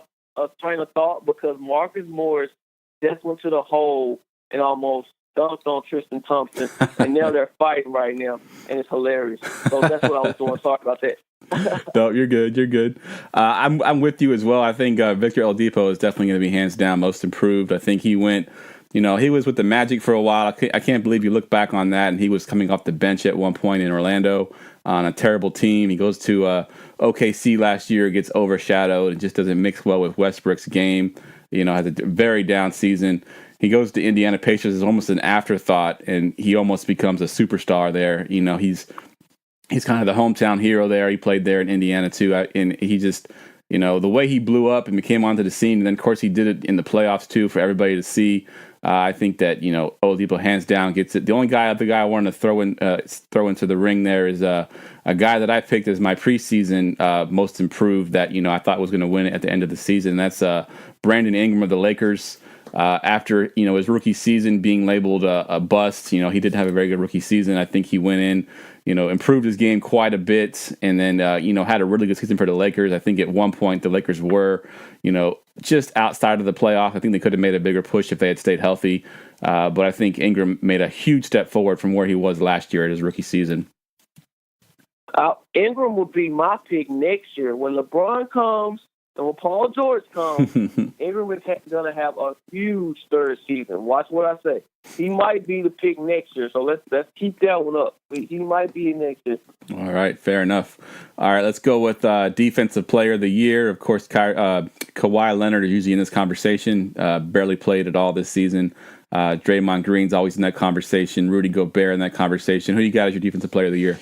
train of thought because Marcus Morris just went to the hole and almost dunked on Tristan Thompson, and now they're fighting right now, and it's hilarious. So that's what I was doing. Sorry about that. No, you're good. You're good. I'm with you as well. I think Victor Oladipo is definitely going to be hands down most improved. I think he went. He was with the Magic for a while. I can't believe you look back on that, and he was coming off the bench at one point in Orlando on a terrible team. He goes to OKC last year, gets overshadowed, and just doesn't mix well with Westbrook's game. Has a very down season. He goes to Indiana Pacers as almost an afterthought, and he almost becomes a superstar there. He's kind of the hometown hero there. He played there in Indiana too, and he just, the way he blew up and came onto the scene, and then of course he did it in the playoffs too for everybody to see. I think that Oladipo hands down gets it. The only other guy I wanted to throw into the ring there is a guy that I picked as my preseason most improved that I thought was going to win it at the end of the season. That's Brandon Ingram of the Lakers. After his rookie season being labeled a bust, he didn't have a very good rookie season. I think he went in, improved his game quite a bit, and then had a really good season for the Lakers. I think at one point the Lakers were, just outside of the playoff. I think they could have made a bigger push if they had stayed healthy. But I think Ingram made a huge step forward from where he was last year at his rookie season. Ingram will be my pick next year when LeBron comes. And when Paul George comes, Ingram is going to have a huge third season. Watch what I say. He might be the pick next year, so let's keep that one up. He might be next year. All right, fair enough. All right, let's go with Defensive Player of the Year. Of course, Kawhi Leonard is usually in this conversation. Barely played at all this season. Draymond Green's always in that conversation. Rudy Gobert in that conversation. Who you got as your Defensive Player of the Year?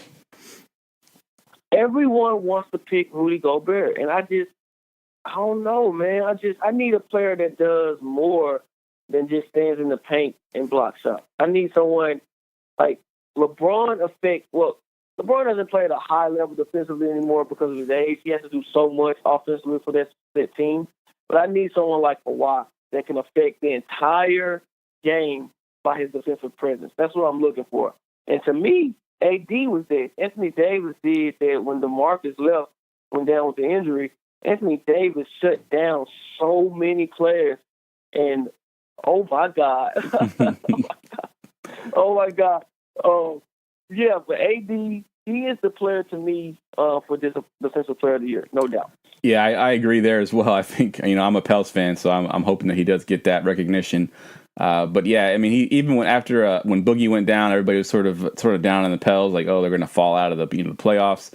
Everyone wants to pick Rudy Gobert, and I don't know, man. I need a player that does more than just stands in the paint and blocks shots. I need someone like LeBron LeBron doesn't play at a high level defensively anymore because of his age. He has to do so much offensively for that team. But I need someone like Kawhi that can affect the entire game by his defensive presence. That's what I'm looking for. And to me, AD was there. Anthony Davis did that when DeMarcus went down with the injury. Anthony Davis shut down so many players, and oh my God. Oh my God. Yeah, but AD, he is the player to me for this Defensive Player of the Year, no doubt. Yeah, I agree there as well. I think, I'm a Pels fan, so I'm hoping that he does get that recognition. But yeah, I mean, he even when Boogie went down, everybody was sort of down on the Pels, like, oh, they're going to fall out of the playoffs.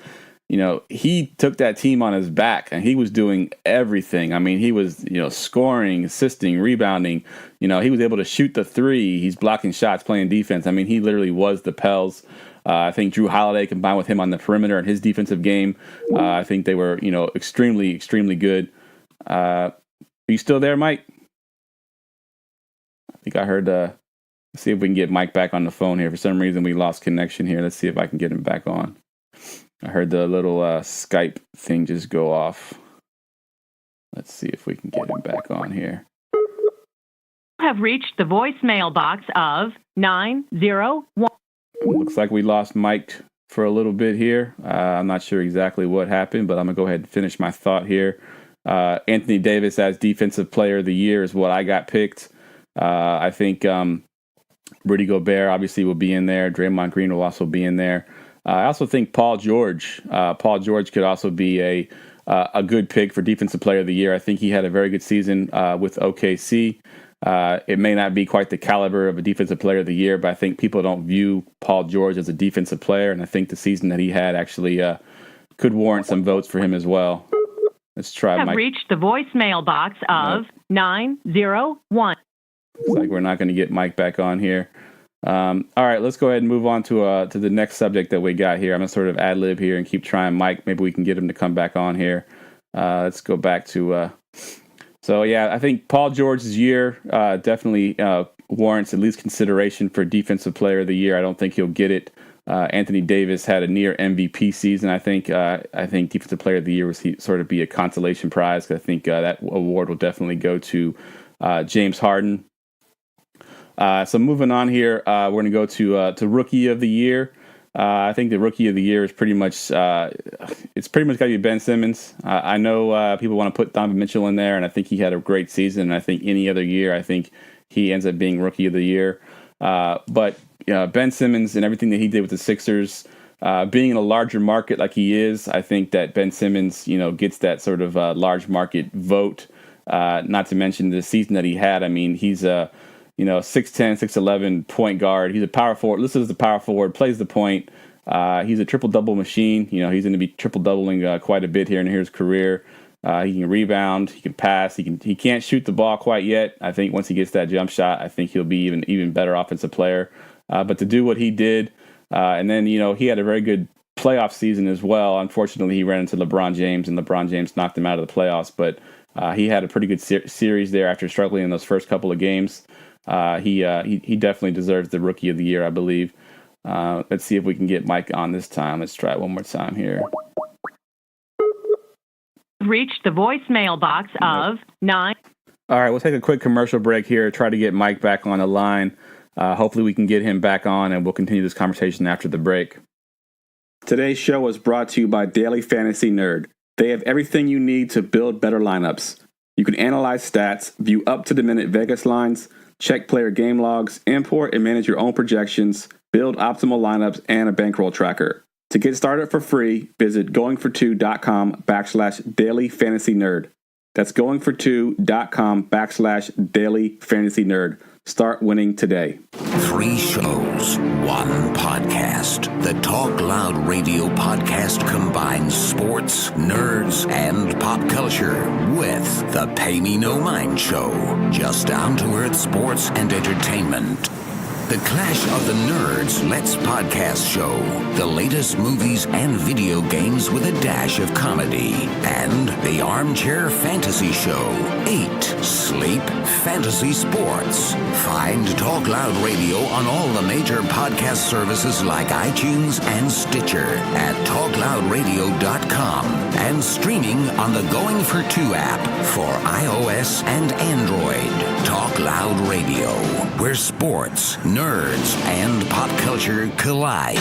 He took that team on his back, and he was doing everything. I mean, he was scoring, assisting, rebounding. He was able to shoot the three. He's blocking shots, playing defense. I mean, he literally was the Pels. I think Drew Holiday combined with him on the perimeter and his defensive game, I think they were, extremely, extremely good. Are you still there, Mike? I think I heard, let's see if we can get Mike back on the phone here. For some reason, we lost connection here. Let's see if I can get him back on. I heard the little Skype thing just go off. Let's see if we can get him back on here. You have reached the voicemail box of 901. Looks like we lost Mike for a little bit here. I'm not sure exactly what happened, but I'm going to go ahead and finish my thought here. Anthony Davis as Defensive Player of the Year is what I got picked. I think Rudy Gobert obviously will be in there. Draymond Green will also be in there. I also think Paul George. Paul George could also be a good pick for Defensive Player of the Year. I think he had a very good season with OKC. It may not be quite the caliber of a Defensive Player of the Year, but I think people don't view Paul George as a defensive player, and I think the season that he had actually could warrant some votes for him as well. Let's try. You have reached the voicemail box of 901. Looks like we're not going to get Mike back on here. All right, let's go ahead and move on to the next subject that we got here. I'm going to sort of ad-lib here and keep trying Mike. Maybe we can get him to come back on here. Let's go back to... So, yeah, I think Paul George's year definitely warrants at least consideration for Defensive Player of the Year. I don't think he'll get it. Anthony Davis had a near MVP season. I think Defensive Player of the Year was sort of be a consolation prize. I think that award will definitely go to James Harden. So moving on here, we're going to go to Rookie of the Year. I think the Rookie of the Year is pretty much got to be Ben Simmons. I know people want to put Donovan Mitchell in there, and I think he had a great season. And I think any other year, I think he ends up being Rookie of the Year. But Ben Simmons and everything that he did with the Sixers, being in a larger market like he is, I think that Ben Simmons, gets that sort of large market vote. Not to mention the season that he had. I mean, he's a 6'10", 6'11" point guard. He's a power forward. Listed as a power forward, plays the point. He's a triple-double machine. He's going to be triple-doubling quite a bit here in his career. He can rebound. He can pass. He can't shoot the ball quite yet. I think once he gets that jump shot, I think he'll be even better offensive player. But to do what he did, and then, he had a very good playoff season as well. Unfortunately, he ran into LeBron James, and LeBron James knocked him out of the playoffs. But he had a pretty good series there after struggling in those first couple of games. He definitely deserves the Rookie of the Year, I believe. Let's see if we can get Mike on this time. Let's try it one more time here. Reached the voicemail box of 9. All right, we'll take a quick commercial break here. Try to get Mike back on the line. Hopefully we can get him back on, and we'll continue this conversation after the break. Today's show is brought to you by Daily Fantasy Nerd. They have everything you need to build better lineups. You can analyze stats, view up-to-the-minute Vegas lines, check player game logs, import and manage your own projections, build optimal lineups, and a bankroll tracker. To get started for free, visit goingfor2.com/dailyfantasynerd. That's goingfor2.com/dailyfantasynerd. Start winning today. 3 shows, 1 podcast. The Talk Loud Radio podcast combines sports, nerds, and pop culture with the Pay Me No Mind Show. Just down-to-earth sports and entertainment. The Clash of the Nerds Let's Podcast Show. The latest movies and video games with a dash of comedy. And the Armchair Fantasy Show. 8. Sleep Fantasy Sports. Find Talk Loud Radio on all the major podcast services like iTunes and Stitcher at TalkLoudRadio.com and streaming on the Going for 2 app for iOS and Android. Talk Loud Radio, where sports, nerds, and pop culture collide.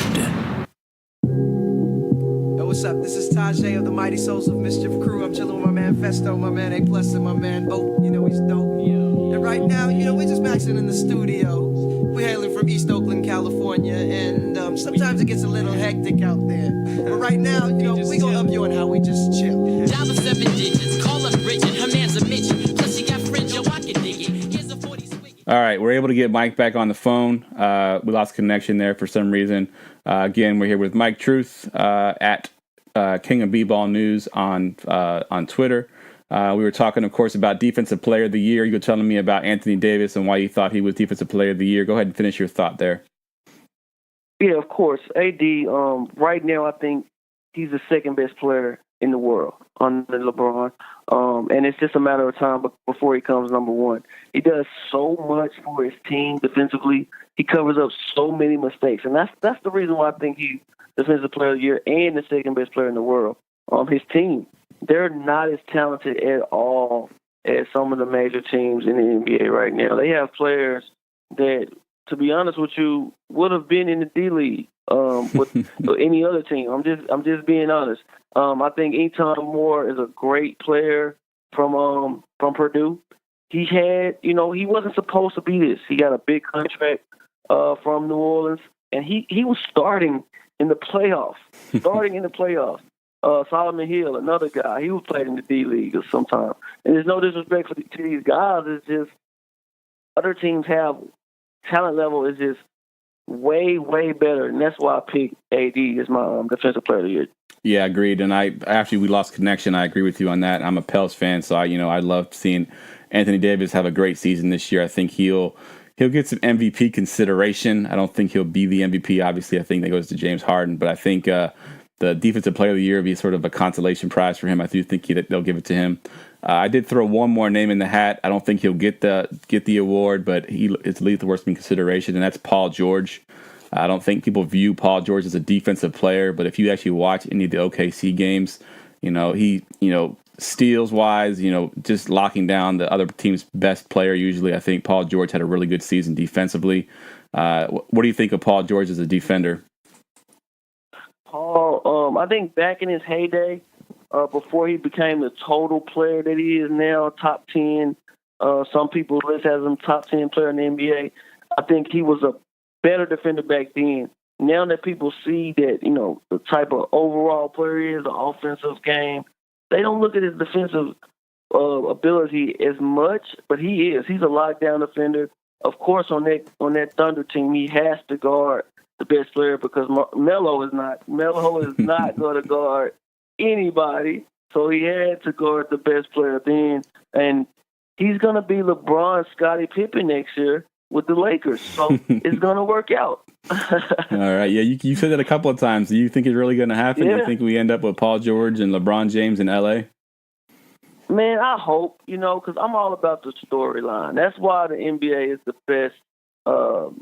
Yo, what's up? This is Tajay of the Mighty Souls of Mischief crew. I'm chilling with my man Festo, my man A+, and my man Boat. He's dope. And right now, we're just maxing in the studio. We're hailing from East Oakland, California, and Sometimes it gets a little hectic out there. But right now, we gonna up you on how we just chill. Dial 7 digits, call up Bridget, her man's a midget. Plus she got friends, yo, I can dig it. Here's a 40 swig. All right, we're able to get Mike back on the phone. We lost connection there for some reason. Again, we're here with Mike Truth at King of B-Ball News on Twitter. We were talking, of course, about Defensive Player of the Year. You were telling me about Anthony Davis and why you thought he was Defensive Player of the Year. Go ahead and finish your thought there. Yeah, of course. AD, right now I think he's the second best player in the world under LeBron. And it's just a matter of time before he comes number one. He does so much for his team defensively. He covers up so many mistakes. And that's the reason why I think he's Defensive Player of the Year and the second best player in the world. His team, they're not as talented at all as some of the major teams in the NBA right now. They have players that, to be honest with you, would have been in the D-League with any other team. I'm just being honest. I think Eton Moore is a great player from Purdue. He had, he wasn't supposed to be this. He got a big contract from New Orleans, and he was starting in the playoffs. Solomon Hill, another guy, he was playing in the D-League or sometime. And there's no disrespect to these guys. It's just other teams have talent level is just way, way better. And that's why I picked AD as my Defensive Player of the Year. Yeah, agreed. And we lost connection. I agree with you on that. I'm a Pels fan, so I love seeing Anthony Davis have a great season this year. I think he'll get some MVP consideration. I don't think he'll be the MVP. Obviously, I think that goes to James Harden, but I think the Defensive Player of the Year will be sort of a consolation prize for him. I do think they'll give it to him. I did throw one more name in the hat. I don't think he'll get the award, but it's least worth in consideration, and that's Paul George. I don't think people view Paul George as a defensive player, but if you actually watch any of the OKC games, he steals wise, just locking down the other team's best player. Usually, I think Paul George had a really good season defensively. What do you think of Paul George as a defender? Paul, I think back in his heyday, before he became the total player that he is now, top 10, some people list as him top 10 player in the NBA. I think he was a better defender back then. Now that people see that, the type of overall player he is, the offensive game, they don't look at his defensive ability as much, but he is. He's a lockdown defender. Of course, on that Thunder team, he has to guard the best player because Melo is not going to guard anybody. So he had to guard the best player then. And he's going to be LeBron, Scottie Pippen next year with the Lakers. So it's going to work out. All right. Yeah, you said that a couple of times. Do you think it's really going to happen? Yeah. You think we end up with Paul George and LeBron James in L.A.? Man, I hope, because I'm all about the storyline. That's why the NBA is the best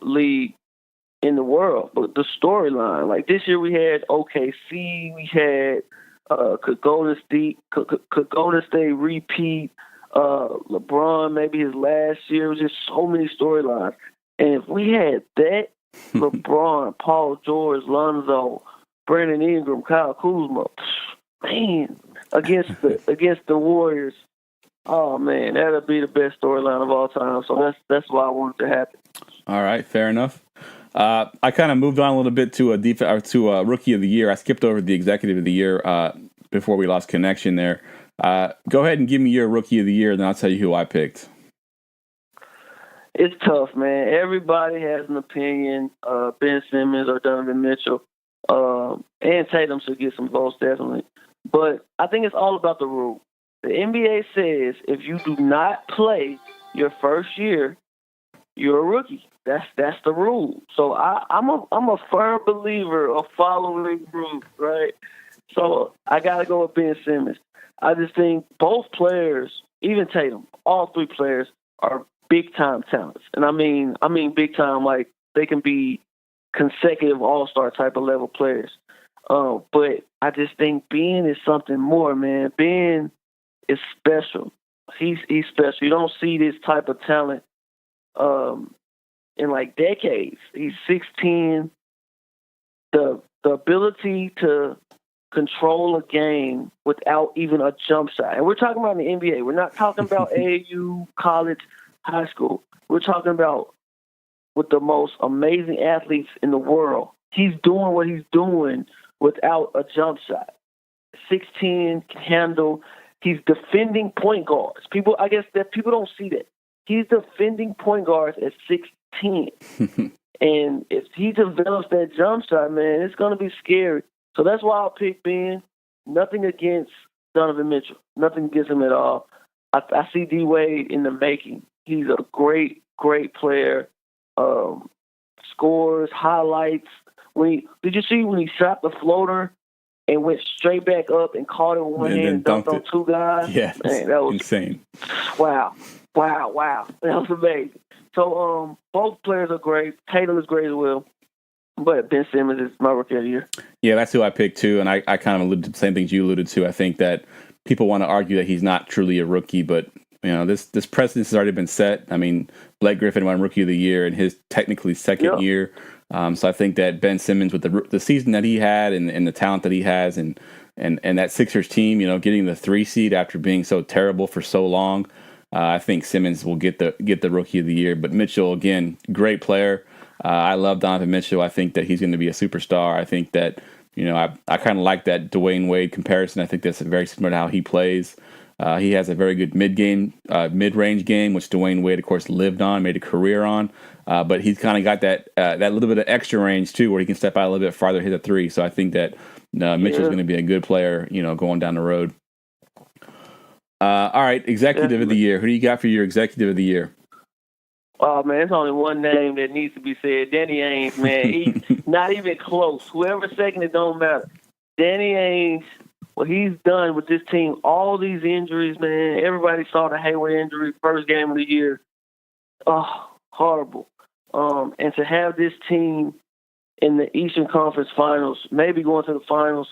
league in the world. But the storyline, like this year we had OKC, we had could Golden State repeat LeBron, maybe his last year. It was just so many storylines. And if we had that, LeBron, Paul George, Lonzo, Brandon Ingram, Kyle Kuzma, man, against the Warriors, oh man, that'd be the best storyline of all time. So that's why I want it to happen. All right, fair enough. I kind of moved on a little bit to a Rookie of the Year. I skipped over the Executive of the Year before we lost connection there. Go ahead and give me your Rookie of the Year, then I'll tell you who I picked. It's tough, man. Everybody has an opinion. Ben Simmons or Donovan Mitchell. And Tatum should get some votes, definitely. But I think it's all about the rule. The NBA says if you do not play your first year, you're a rookie. That's the rule. So I'm a firm believer of following rules, right? So I got to go with Ben Simmons. I just think both players, even Tatum, all three players are big-time talents. And I mean big-time, like they can be consecutive all-star type of level players. But I just think Ben is something more, man. Ben is special. He's special. You don't see this type of talent in like decades. He's 6'10". The ability to control a game without even a jump shot. And we're talking about the NBA. We're not talking about AAU, college, high school. We're talking about with the most amazing athletes in the world. he's doing what he's doing without a jump shot. 6'10", can handle. He's defending point guards. I guess that people don't see that. He's defending point guards at 6'10". And if he develops that jump shot, man, it's going to be scary. So that's why I'll pick Ben. Nothing against Donovan Mitchell. Nothing against him at all. I see D-Wade in the making. He's a great, great player. Scores, highlights. Did you see when he shot the floater and went straight back up and caught it with one hand and dunked on two guys? Yeah, man, that was insane. Wow. That was amazing. So both players are great. Tatum is great as well. But Ben Simmons is my rookie of the year. Yeah, that's who I picked too, and I kind of alluded to the same things you alluded to. I think that people want to argue that he's not truly a rookie, but this precedence has already been set. I mean, Blake Griffin won Rookie of the Year in his technically second year. So I think that Ben Simmons, with the season that he had and the talent that he has, and that Sixers team, getting the 3 seed after being so terrible for so long, I think Simmons will get the Rookie of the Year. But Mitchell, again, great player. I love Donovan Mitchell. I think that he's going to be a superstar. I think that, I kind of like that Dwayne Wade comparison. I think that's very similar to how he plays. He has a very good mid-range game, which Dwayne Wade, of course, lived on, made a career on. But he's kind of got that little bit of extra range, too, where he can step out a little bit farther, hit a 3. So I think that Mitchell's going to be a good player, going down the road. All right, Executive of the Year. Who do you got for your Executive of the Year? Oh, man, there's only one name that needs to be said. Danny Ainge, man. He's not even close. Whoever's second, it don't matter. Danny Ainge, what he's done with this team, all these injuries, man. Everybody saw the Hayward injury, first game of the year. Oh, horrible. And to have this team in the Eastern Conference Finals, maybe going to the finals,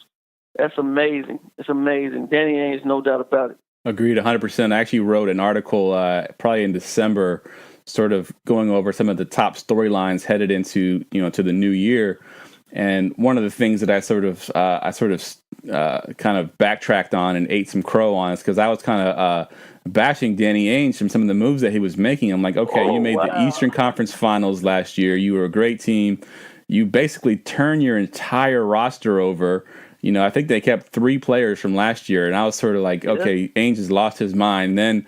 that's amazing. It's amazing. Danny Ainge, no doubt about it. Agreed 100%. I actually wrote an article probably in December, sort of going over some of the top storylines headed into, to the new year. And one of the things that I kind of backtracked on and ate some crow on is because I was kind of bashing Danny Ainge from some of the moves that he was making. I'm like, okay, you made the Eastern Conference Finals last year. You were a great team. You basically turned your entire roster over. I think they kept 3 players from last year, and I was sort of like, okay, Ainge has lost his mind. And then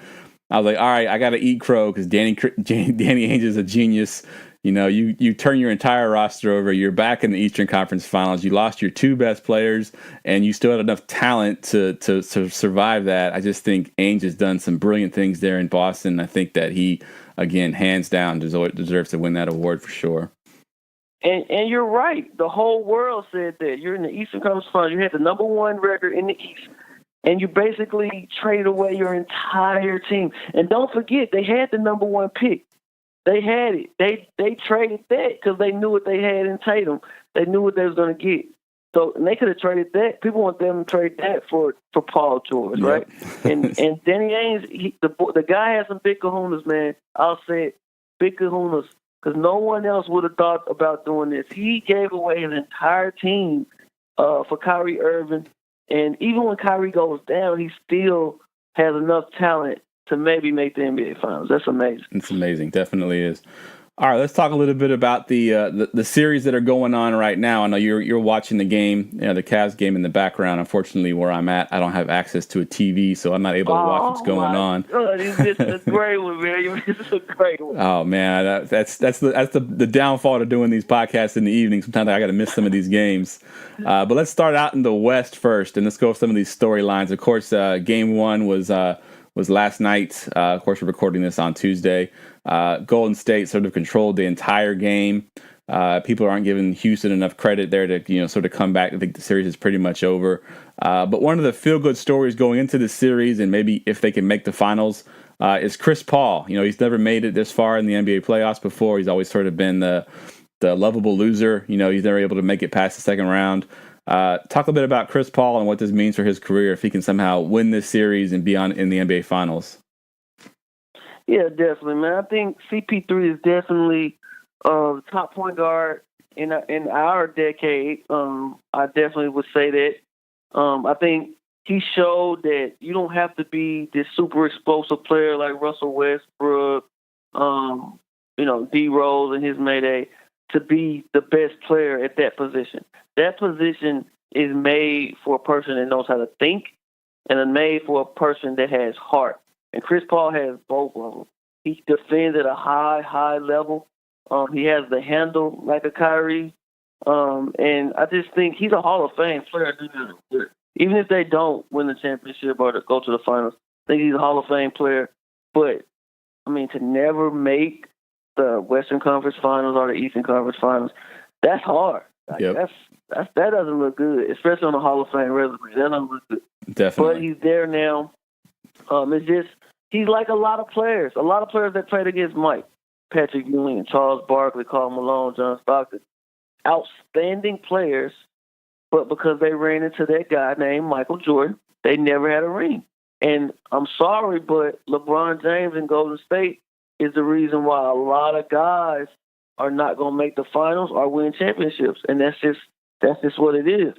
I was like, all right, I got to eat crow because Danny Ainge is a genius. You turn your entire roster over. You're back in the Eastern Conference Finals. You lost your 2 best players, and you still had enough talent to survive that. I just think Ainge has done some brilliant things there in Boston. I think that he, again, hands down, deserves to win that award for sure. And you're right. The whole world said that. You're in the Eastern Conference Finals. You had the number 1 record in the East. And you basically traded away your entire team. And don't forget, they had the number 1 pick. They had it. They traded that because they knew what they had in Tatum. They knew what they was going to get. So and they could have traded that. People want them to trade that for Paul George, right? And Danny Ainge, the guy has some big kahunas, man. I'll say it, big kahunas, because no one else would have thought about doing this. He gave away his entire team for Kyrie Irving. And even when Kyrie goes down, he still has enough talent to maybe make the NBA Finals. That's amazing. It's amazing. Definitely is. All right, let's talk a little bit about the series that are going on right now. I know you're watching the game, the Cavs game in the background. Unfortunately, where I'm at, I don't have access to a TV, so I'm not able to watch what's going on. This is a great one, man. This is a great one. Oh man, that's the downfall to doing these podcasts in the evening. Sometimes I got to miss some of these games. But let's start out in the West first, and let's go with some of these storylines. Of course, Game 1 was last night. Of course, we're recording this on Tuesday. Golden State sort of controlled the entire game. People aren't giving Houston enough credit there to sort of come back. I think the series is pretty much over. But one of the feel-good stories going into the series, and maybe if they can make the finals, is Chris Paul. He's never made it this far in the NBA playoffs before. He's always sort of been the lovable loser. He's never able to make it past the second round. Talk a bit about Chris Paul and what this means for his career if he can somehow win this series and be in the NBA Finals. Yeah, definitely, man. I think CP3 is definitely the top point guard in our decade. I definitely would say that. I think he showed that you don't have to be this super explosive player like Russell Westbrook, D. Rose in his Mayday. to be the best player at that position. That position is made for a person that knows how to think and is made for a person that has heart. And Chris Paul has both of them. He defends at a high level. He has the handle like a Kyrie. And I just think he's a Hall of Fame player. Even if they don't win the championship or to go to the finals, I think he's a Hall of Fame player. But, I mean, to never make the Western Conference Finals or the Eastern Conference Finals, that's hard. Like, yep. That doesn't look good, especially on the Hall of Fame resume. That doesn't look good. Definitely. But he's there now. It's just he's like a lot of players. A lot of players that played against Mike, Patrick Ewing, Charles Barkley, Karl Malone, John Stockton. Outstanding players, but because they ran into that guy named Michael Jordan, they never had a ring. And I'm sorry, but LeBron James in Golden State is the reason why a lot of guys are not going to make the finals or win championships. And that's just what it is.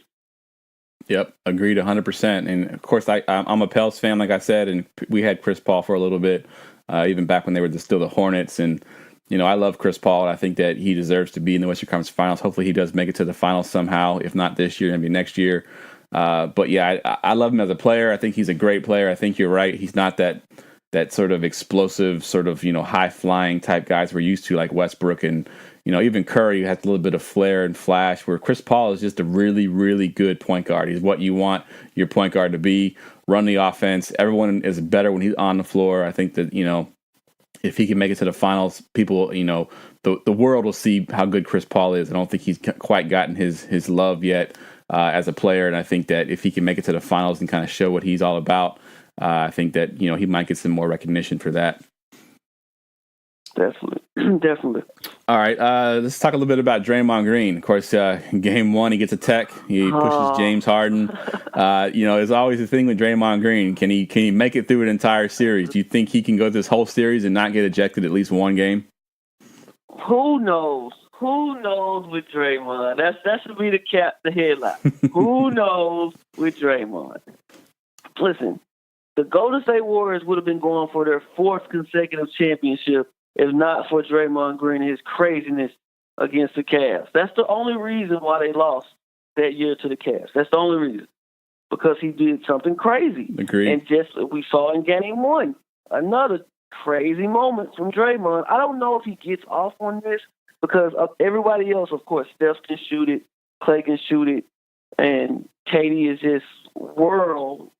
Yep, agreed 100%. And, of course, I'm a Pels fan, like I said, and we had Chris Paul for a little bit, even back when they were still the Hornets. And, you know, I love Chris Paul, and I think that he deserves to be in the Western Conference Finals. Hopefully he does make it to the finals somehow, if not this year, maybe next year. But, yeah, I love him as a player. I think he's a great player. I think you're right. He's not that sort of explosive, sort of, you know, high-flying type guys we're used to, like Westbrook and, you know, even Curry has a little bit of flair and flash, where Chris Paul is just a really, really good point guard. He's what you want your point guard to be, run the offense. Everyone is better when he's on the floor. I think that, you know, if he can make it to the finals, people, you know, the world will see how good Chris Paul is. I don't think he's quite gotten his love yet as a player, and I think that if he can make it to the finals and kind of show what he's all about, I think that, you know, he might get some more recognition for that. Definitely. All right, let's talk a little bit about Draymond Green. Of course, game one, he gets a tech. He pushes James Harden. You know, there's always a thing with Draymond Green. Can he make it through an entire series? Do you think he can go this whole series and not get ejected at least one game? Who knows? Who knows with Draymond? That should be the headline. Who knows with Draymond? Listen, the Golden State Warriors would have been going for their fourth consecutive championship if not for Draymond Green and his craziness against the Cavs. That's the only reason why they lost that year to the Cavs. That's the only reason. Because he did something crazy. Agreed. And just we saw in game one, another crazy moment from Draymond. I don't know if he gets off on this because of everybody else, of course, Steph can shoot it, Clay can shoot it, and Katie is just world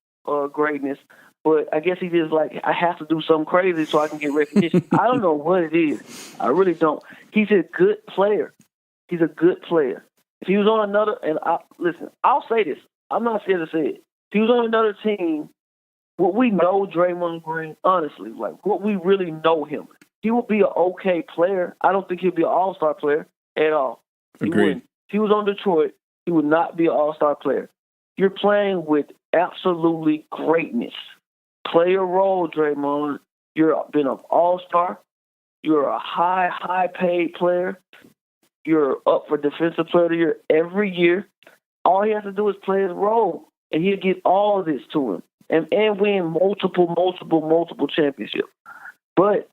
greatness. But I guess he just like, I have to do something crazy so I can get recognition. I don't know what it is. I really don't. He's a good player. He's a good player. If he was on another, and listen, I'll say this. I'm not scared to say it. If he was on another team, what we know Draymond Green, honestly, like what we really know him, he would be an okay player. I don't think he'd be an all-star player at all. Agreed. If he was on Detroit, he would not be an all-star player. You're playing with absolutely greatness. Play a role, Draymond. You've been an all-star. You're a high-paid player. You're up for Defensive Player of the Year every year. All he has to do is play his role, and he'll get all of this to him and win multiple championships. But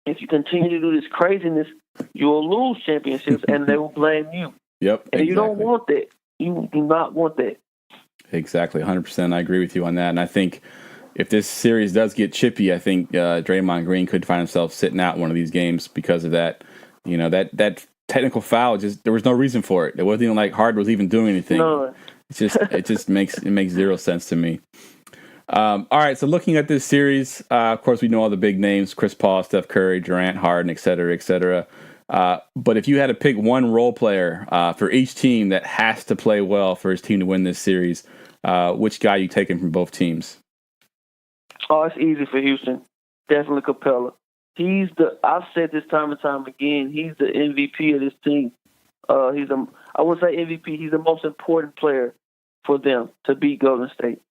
if you continue to do this craziness, you'll lose championships, and they will blame you. Yep. And exactly. You don't want that. You do not want that. Exactly, 100%. I agree with you on that. And I think if this series does get chippy, I think Draymond Green could find himself sitting out one of these games because of that. You know, that technical foul, just there was no reason for it. It wasn't even like Harden was even doing anything. No. It just makes zero sense to me. All right, so looking at this series, of course we know all the big names: Chris Paul, Steph Curry, Durant, Harden, et cetera, et cetera. But if you had to pick one role player for each team that has to play well for his team to win this series, which guy you taking from both teams? Oh, it's easy for Houston. Definitely Capella. I've said this time and time again, he's the MVP of this team. I wouldn't say MVP, he's the most important player for them to beat Golden State.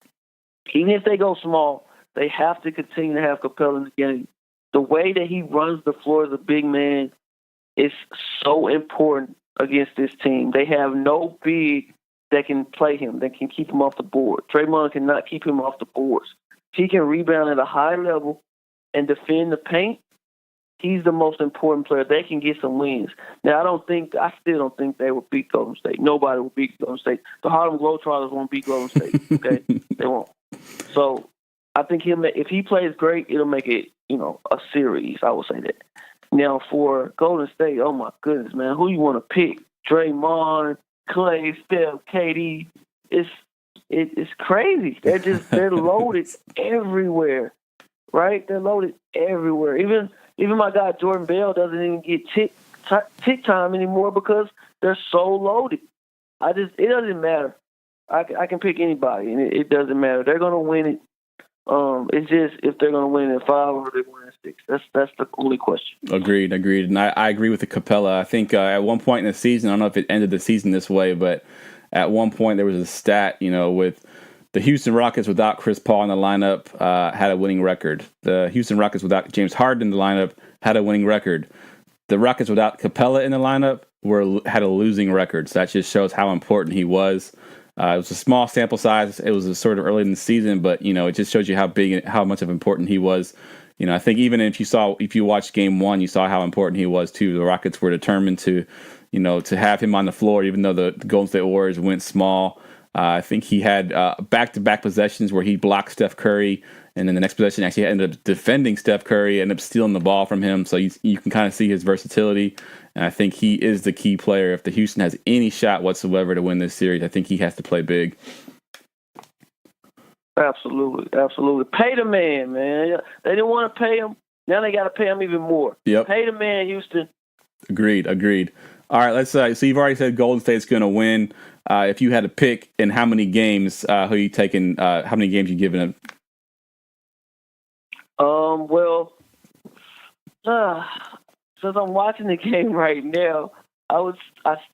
Even if they go small, they have to continue to have Capella in the game. The way that he runs the floor as a big man is so important against this team. They have no big that can play him, that can keep him off the board. Draymond cannot keep him off the boards. If he can rebound at a high level and defend the paint, he's the most important player. They can get some wins. Now, I still don't think they will beat Golden State. Nobody will beat Golden State. The Harlem Globetrotters won't beat Golden State. Okay, they won't. So I think if he plays great, it'll make it a series. I will say that. Now for Golden State, oh my goodness, man, who you want to pick? Draymond, Clay, Steph, KD. It's crazy. They're loaded everywhere, right? They're loaded everywhere. Even my guy Jordan Bell doesn't even get tick time anymore because they're so loaded. It doesn't matter. I can pick anybody, and it doesn't matter. They're going to win it. It's just if they're going to win in 5 or they win in 6. That's the only question. Agreed. And I agree with the Capella. I think at one point in the season, I don't know if it ended the season this way, but at one point there was a stat, with the Houston Rockets without Chris Paul in the lineup had a winning record. The Houston Rockets without James Harden in the lineup had a winning record. The Rockets without Capella in the lineup had a losing record. So that just shows how important he was. It was a small sample size. It was sort of early in the season, but it just shows you how much of important he was. I think even if you watched Game 1, you saw how important he was too. The Rockets were determined to have him on the floor, even though the Golden State Warriors went small. I think he had back-to-back possessions where he blocked Steph Curry, and then the next possession actually ended up defending Steph Curry, ended up stealing the ball from him. So you can kind of see his versatility, and I think he is the key player. If the Houston has any shot whatsoever to win this series, I think he has to play big. Absolutely. Pay the man. They didn't want to pay him. Now they got to pay him even more. Yep. Pay the man, Houston. Agreed. All right, let's. So you've already said Golden State's going to win. If you had to pick in how many games, who are you taking? How many games you giving him? Well, since I'm watching the game right now, I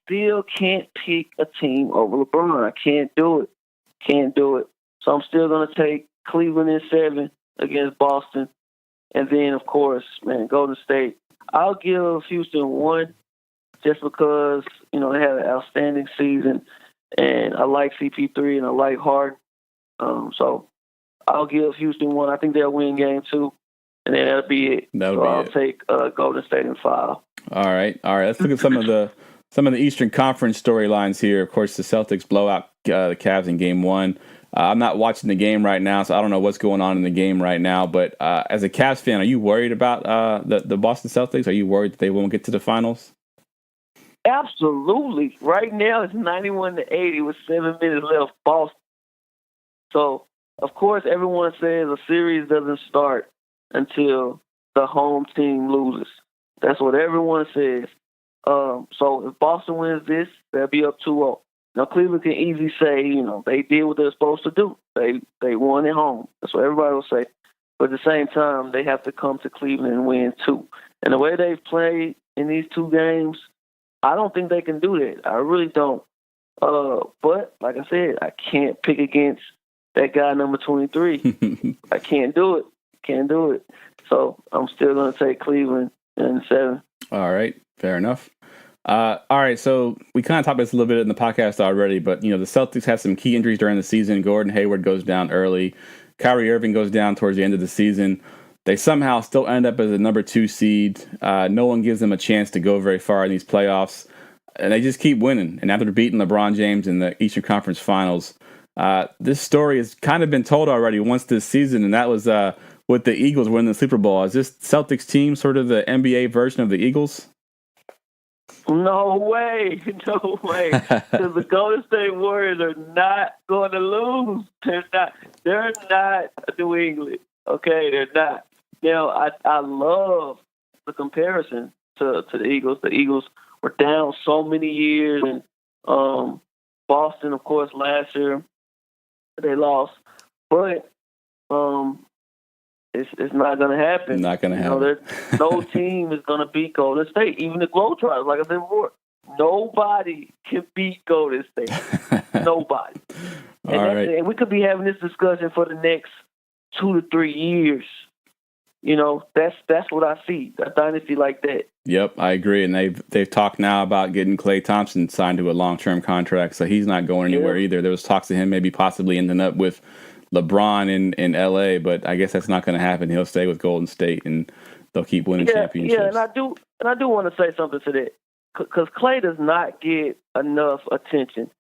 still can't pick a team over LeBron. I can't do it. So I'm still going to take Cleveland in 7 against Boston, and then of course, Golden State. I'll give Houston 1. Just because, they had an outstanding season, and I like CP3 and I like Harden. So I'll give Houston 1. I think they'll win game 2, and then that'll be it. I'll take Golden State in 5. All right. Let's look at some of the Eastern Conference storylines here. Of course, the Celtics blow out the Cavs in game 1. I'm not watching the game right now, so I don't know what's going on in the game right now. But as a Cavs fan, are you worried about the Boston Celtics? Are you worried that they won't get to the finals? Absolutely. Right now it's 91-80 with 7 minutes left, Boston. So, of course, everyone says a series doesn't start until the home team loses. That's what everyone says. So if Boston wins this, they'll be up 2-0. Now, Cleveland can easily say, they did what they're supposed to do. They won at home. That's what everybody will say. But at the same time, they have to come to Cleveland and win 2. And the way they've played in these 2 games, I don't think they can do that. I really don't. But like I said, I can't pick against that guy number 23. I can't do it. So I'm still going to take Cleveland in 7. All right. Fair enough. All right. So we kind of talked about this a little bit in the podcast already, but, the Celtics had some key injuries during the season. Gordon Hayward goes down early. Kyrie Irving goes down towards the end of the season. They somehow still end up as a number 2 seed. No one gives them a chance to go very far in these playoffs. And they just keep winning. And after beating LeBron James in the Eastern Conference Finals, this story has kind of been told already once this season, and that was with the Eagles winning the Super Bowl. Is this Celtics team sort of the NBA version of the Eagles? No way. Because the Golden State Warriors are not going to lose. They're not New England. Okay, they're not. Now, I love the comparison to the Eagles. The Eagles were down so many years, and Boston, of course, last year they lost. But it's not going to happen. Not going to happen. No team is going to beat Golden State. Even the Globetrotters, like I said before, nobody can beat Golden State. Nobody. And we could be having this discussion for the next 2 to 3 years. That's what I see, a dynasty like that. Yep, I agree. And they've talked now about getting Klay Thompson signed to a long-term contract, so he's not going anywhere either. There was talks of him maybe possibly ending up with LeBron in LA, but I guess that's not going to happen. He'll stay with Golden State. And they'll keep winning championships. Yeah, and I do want to say something to that, because Klay does not get enough attention.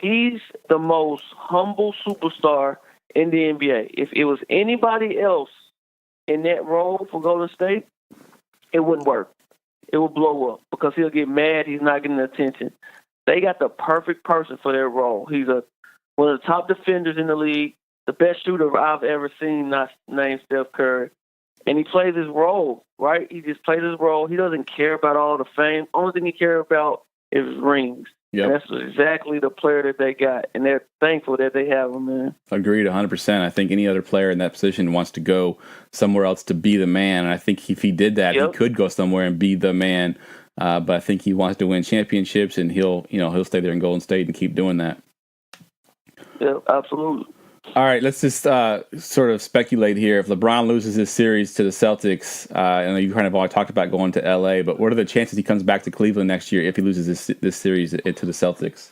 He's the most humble superstar in the NBA. If it was anybody else in that role for Golden State, it wouldn't work. It would blow up because he'll get mad. He's not getting the attention. They got the perfect person for their role. He's one of the top defenders in the league, the best shooter I've ever seen, not named Steph Curry. And he plays his role, right? He just plays his role. He doesn't care about all the fame. Only thing he cares about is rings. Yep. And that's exactly the player that they got, and they're thankful that they have him, man. Agreed 100%. I think any other player in that position wants to go somewhere else to be the man, and I think if he did that, he could go somewhere and be the man. But I think he wants to win championships, and he'll stay there in Golden State and keep doing that. Yeah, absolutely. All right, let's just sort of speculate here. If LeBron loses this series to the Celtics, I know you kind of already talked about going to LA, but what are the chances he comes back to Cleveland next year if he loses this series to the Celtics?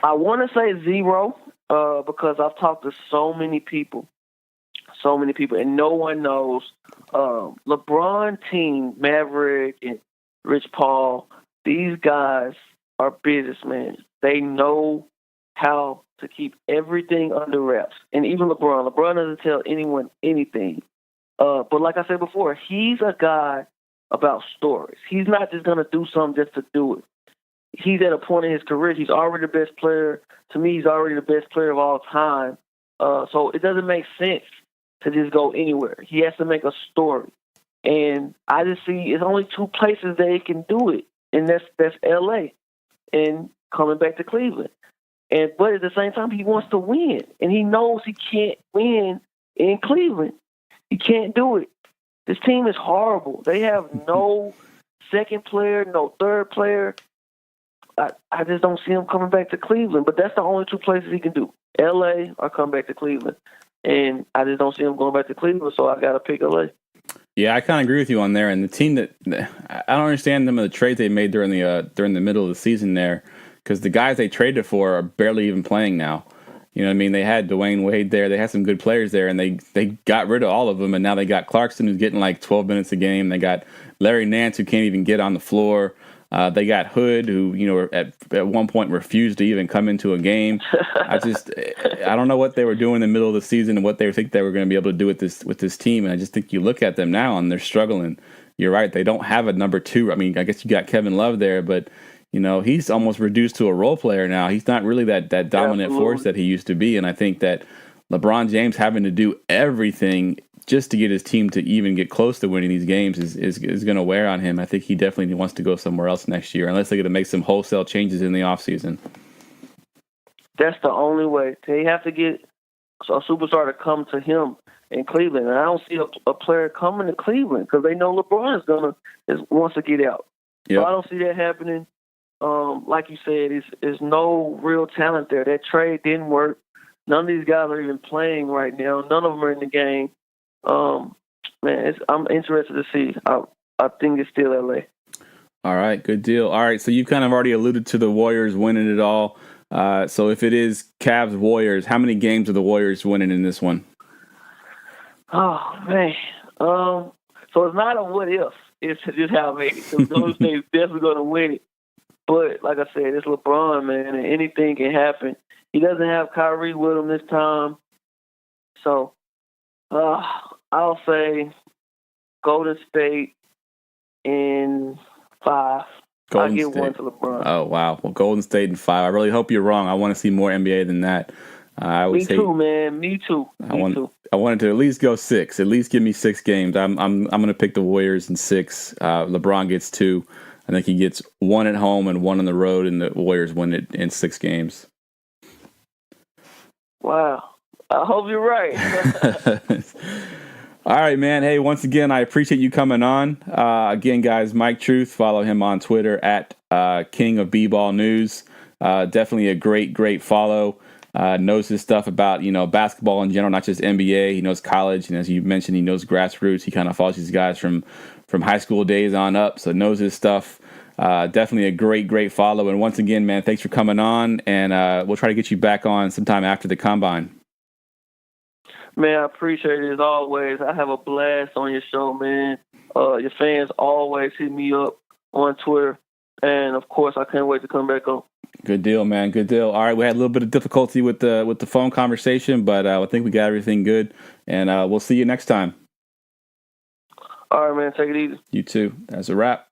I want to say 0 because I've talked to so many people, and no one knows. LeBron team, Maverick and Rich Paul, these guys are businessmen. They know how to keep everything under wraps. And even LeBron doesn't tell anyone anything. But like I said before, he's a guy about stories. He's not just going to do something just to do it. He's at a point in his career. He's already the best player. To me, he's already the best player of all time. So it doesn't make sense to just go anywhere. He has to make a story. And I just see it's only 2 places that he can do it, and that's L.A. and coming back to Cleveland. But at the same time, he wants to win, and he knows he can't win in Cleveland. He can't do it. This team is horrible. They have no second player, no third player. I just don't see him coming back to Cleveland. But that's the only 2 places he can do, L.A. or come back to Cleveland. And I just don't see him going back to Cleveland, so I got to pick L.A. Yeah, I kind of agree with you on there. And the team that I don't understand some of the trades they made during the middle of the season there, because the guys they traded for are barely even playing now. You know what I mean? They had Dwayne Wade there. They had some good players there, and they got rid of all of them. And now they got Clarkson, who's getting like 12 minutes a game. They got Larry Nance, who can't even get on the floor. They got Hood, who at one point refused to even come into a game. I don't know what they were doing in the middle of the season and what they think they were going to be able to do with this team. And I just think you look at them now and they're struggling. You're right; they don't have a number 2. I mean, I guess you got Kevin Love there, but he's almost reduced to a role player now. He's not really that dominant force that he used to be. And I think that LeBron James having to do everything just to get his team to even get close to winning these games is going to wear on him. I think he definitely wants to go somewhere else next year, unless they're going to make some wholesale changes in the offseason. That's the only way. They have to get a superstar to come to him in Cleveland. And I don't see a player coming to Cleveland because they know LeBron wants to get out. Yep. So I don't see that happening. Like you said, there's no real talent there. That trade didn't work. None of these guys are even playing right now. None of them are in the game. I'm interested to see. I think it's still LA. All right, good deal. All right, so you kind of already alluded to the Warriors winning it all. So if it is Cavs-Warriors, how many games are the Warriors winning in this one? Oh, man. So it's not a what if. It's just how many. So Golden State's definitely going to win it. But like I said, it's LeBron, man, and anything can happen. He doesn't have Kyrie with him this time. So I'll say Golden State in 5. I'll get 1 to LeBron. Oh, wow. Well, Golden State in 5. I really hope you're wrong. I want to see more NBA than that. Me too, man. Me too. I wanted to at least go 6. At least give me 6 games. I'm going to pick the Warriors in 6. LeBron gets 2. I think he gets 1 at home and 1 on the road, and the Warriors win it in 6 games. Wow. I hope you're right. All right, man. Hey, once again, I appreciate you coming on. Again, guys, Mike Truth, follow him on Twitter at King of B-Ball News. Definitely a great follow. Knows his stuff about, basketball in general, not just NBA. He knows college, and as you mentioned, he knows grassroots. He kind of follows these guys from high school days on up, so knows his stuff. Definitely a great follow. And once again, man, thanks for coming on, and we'll try to get you back on sometime after the Combine. Man, I appreciate it as always. I have a blast on your show, man. Your fans always hit me up on Twitter. And, of course, I can't wait to come back on. Good deal, man. Good deal. All right, we had a little bit of difficulty with the phone conversation, but I think we got everything good. And we'll see you next time. All right, man. Take it easy. You too. That's a wrap.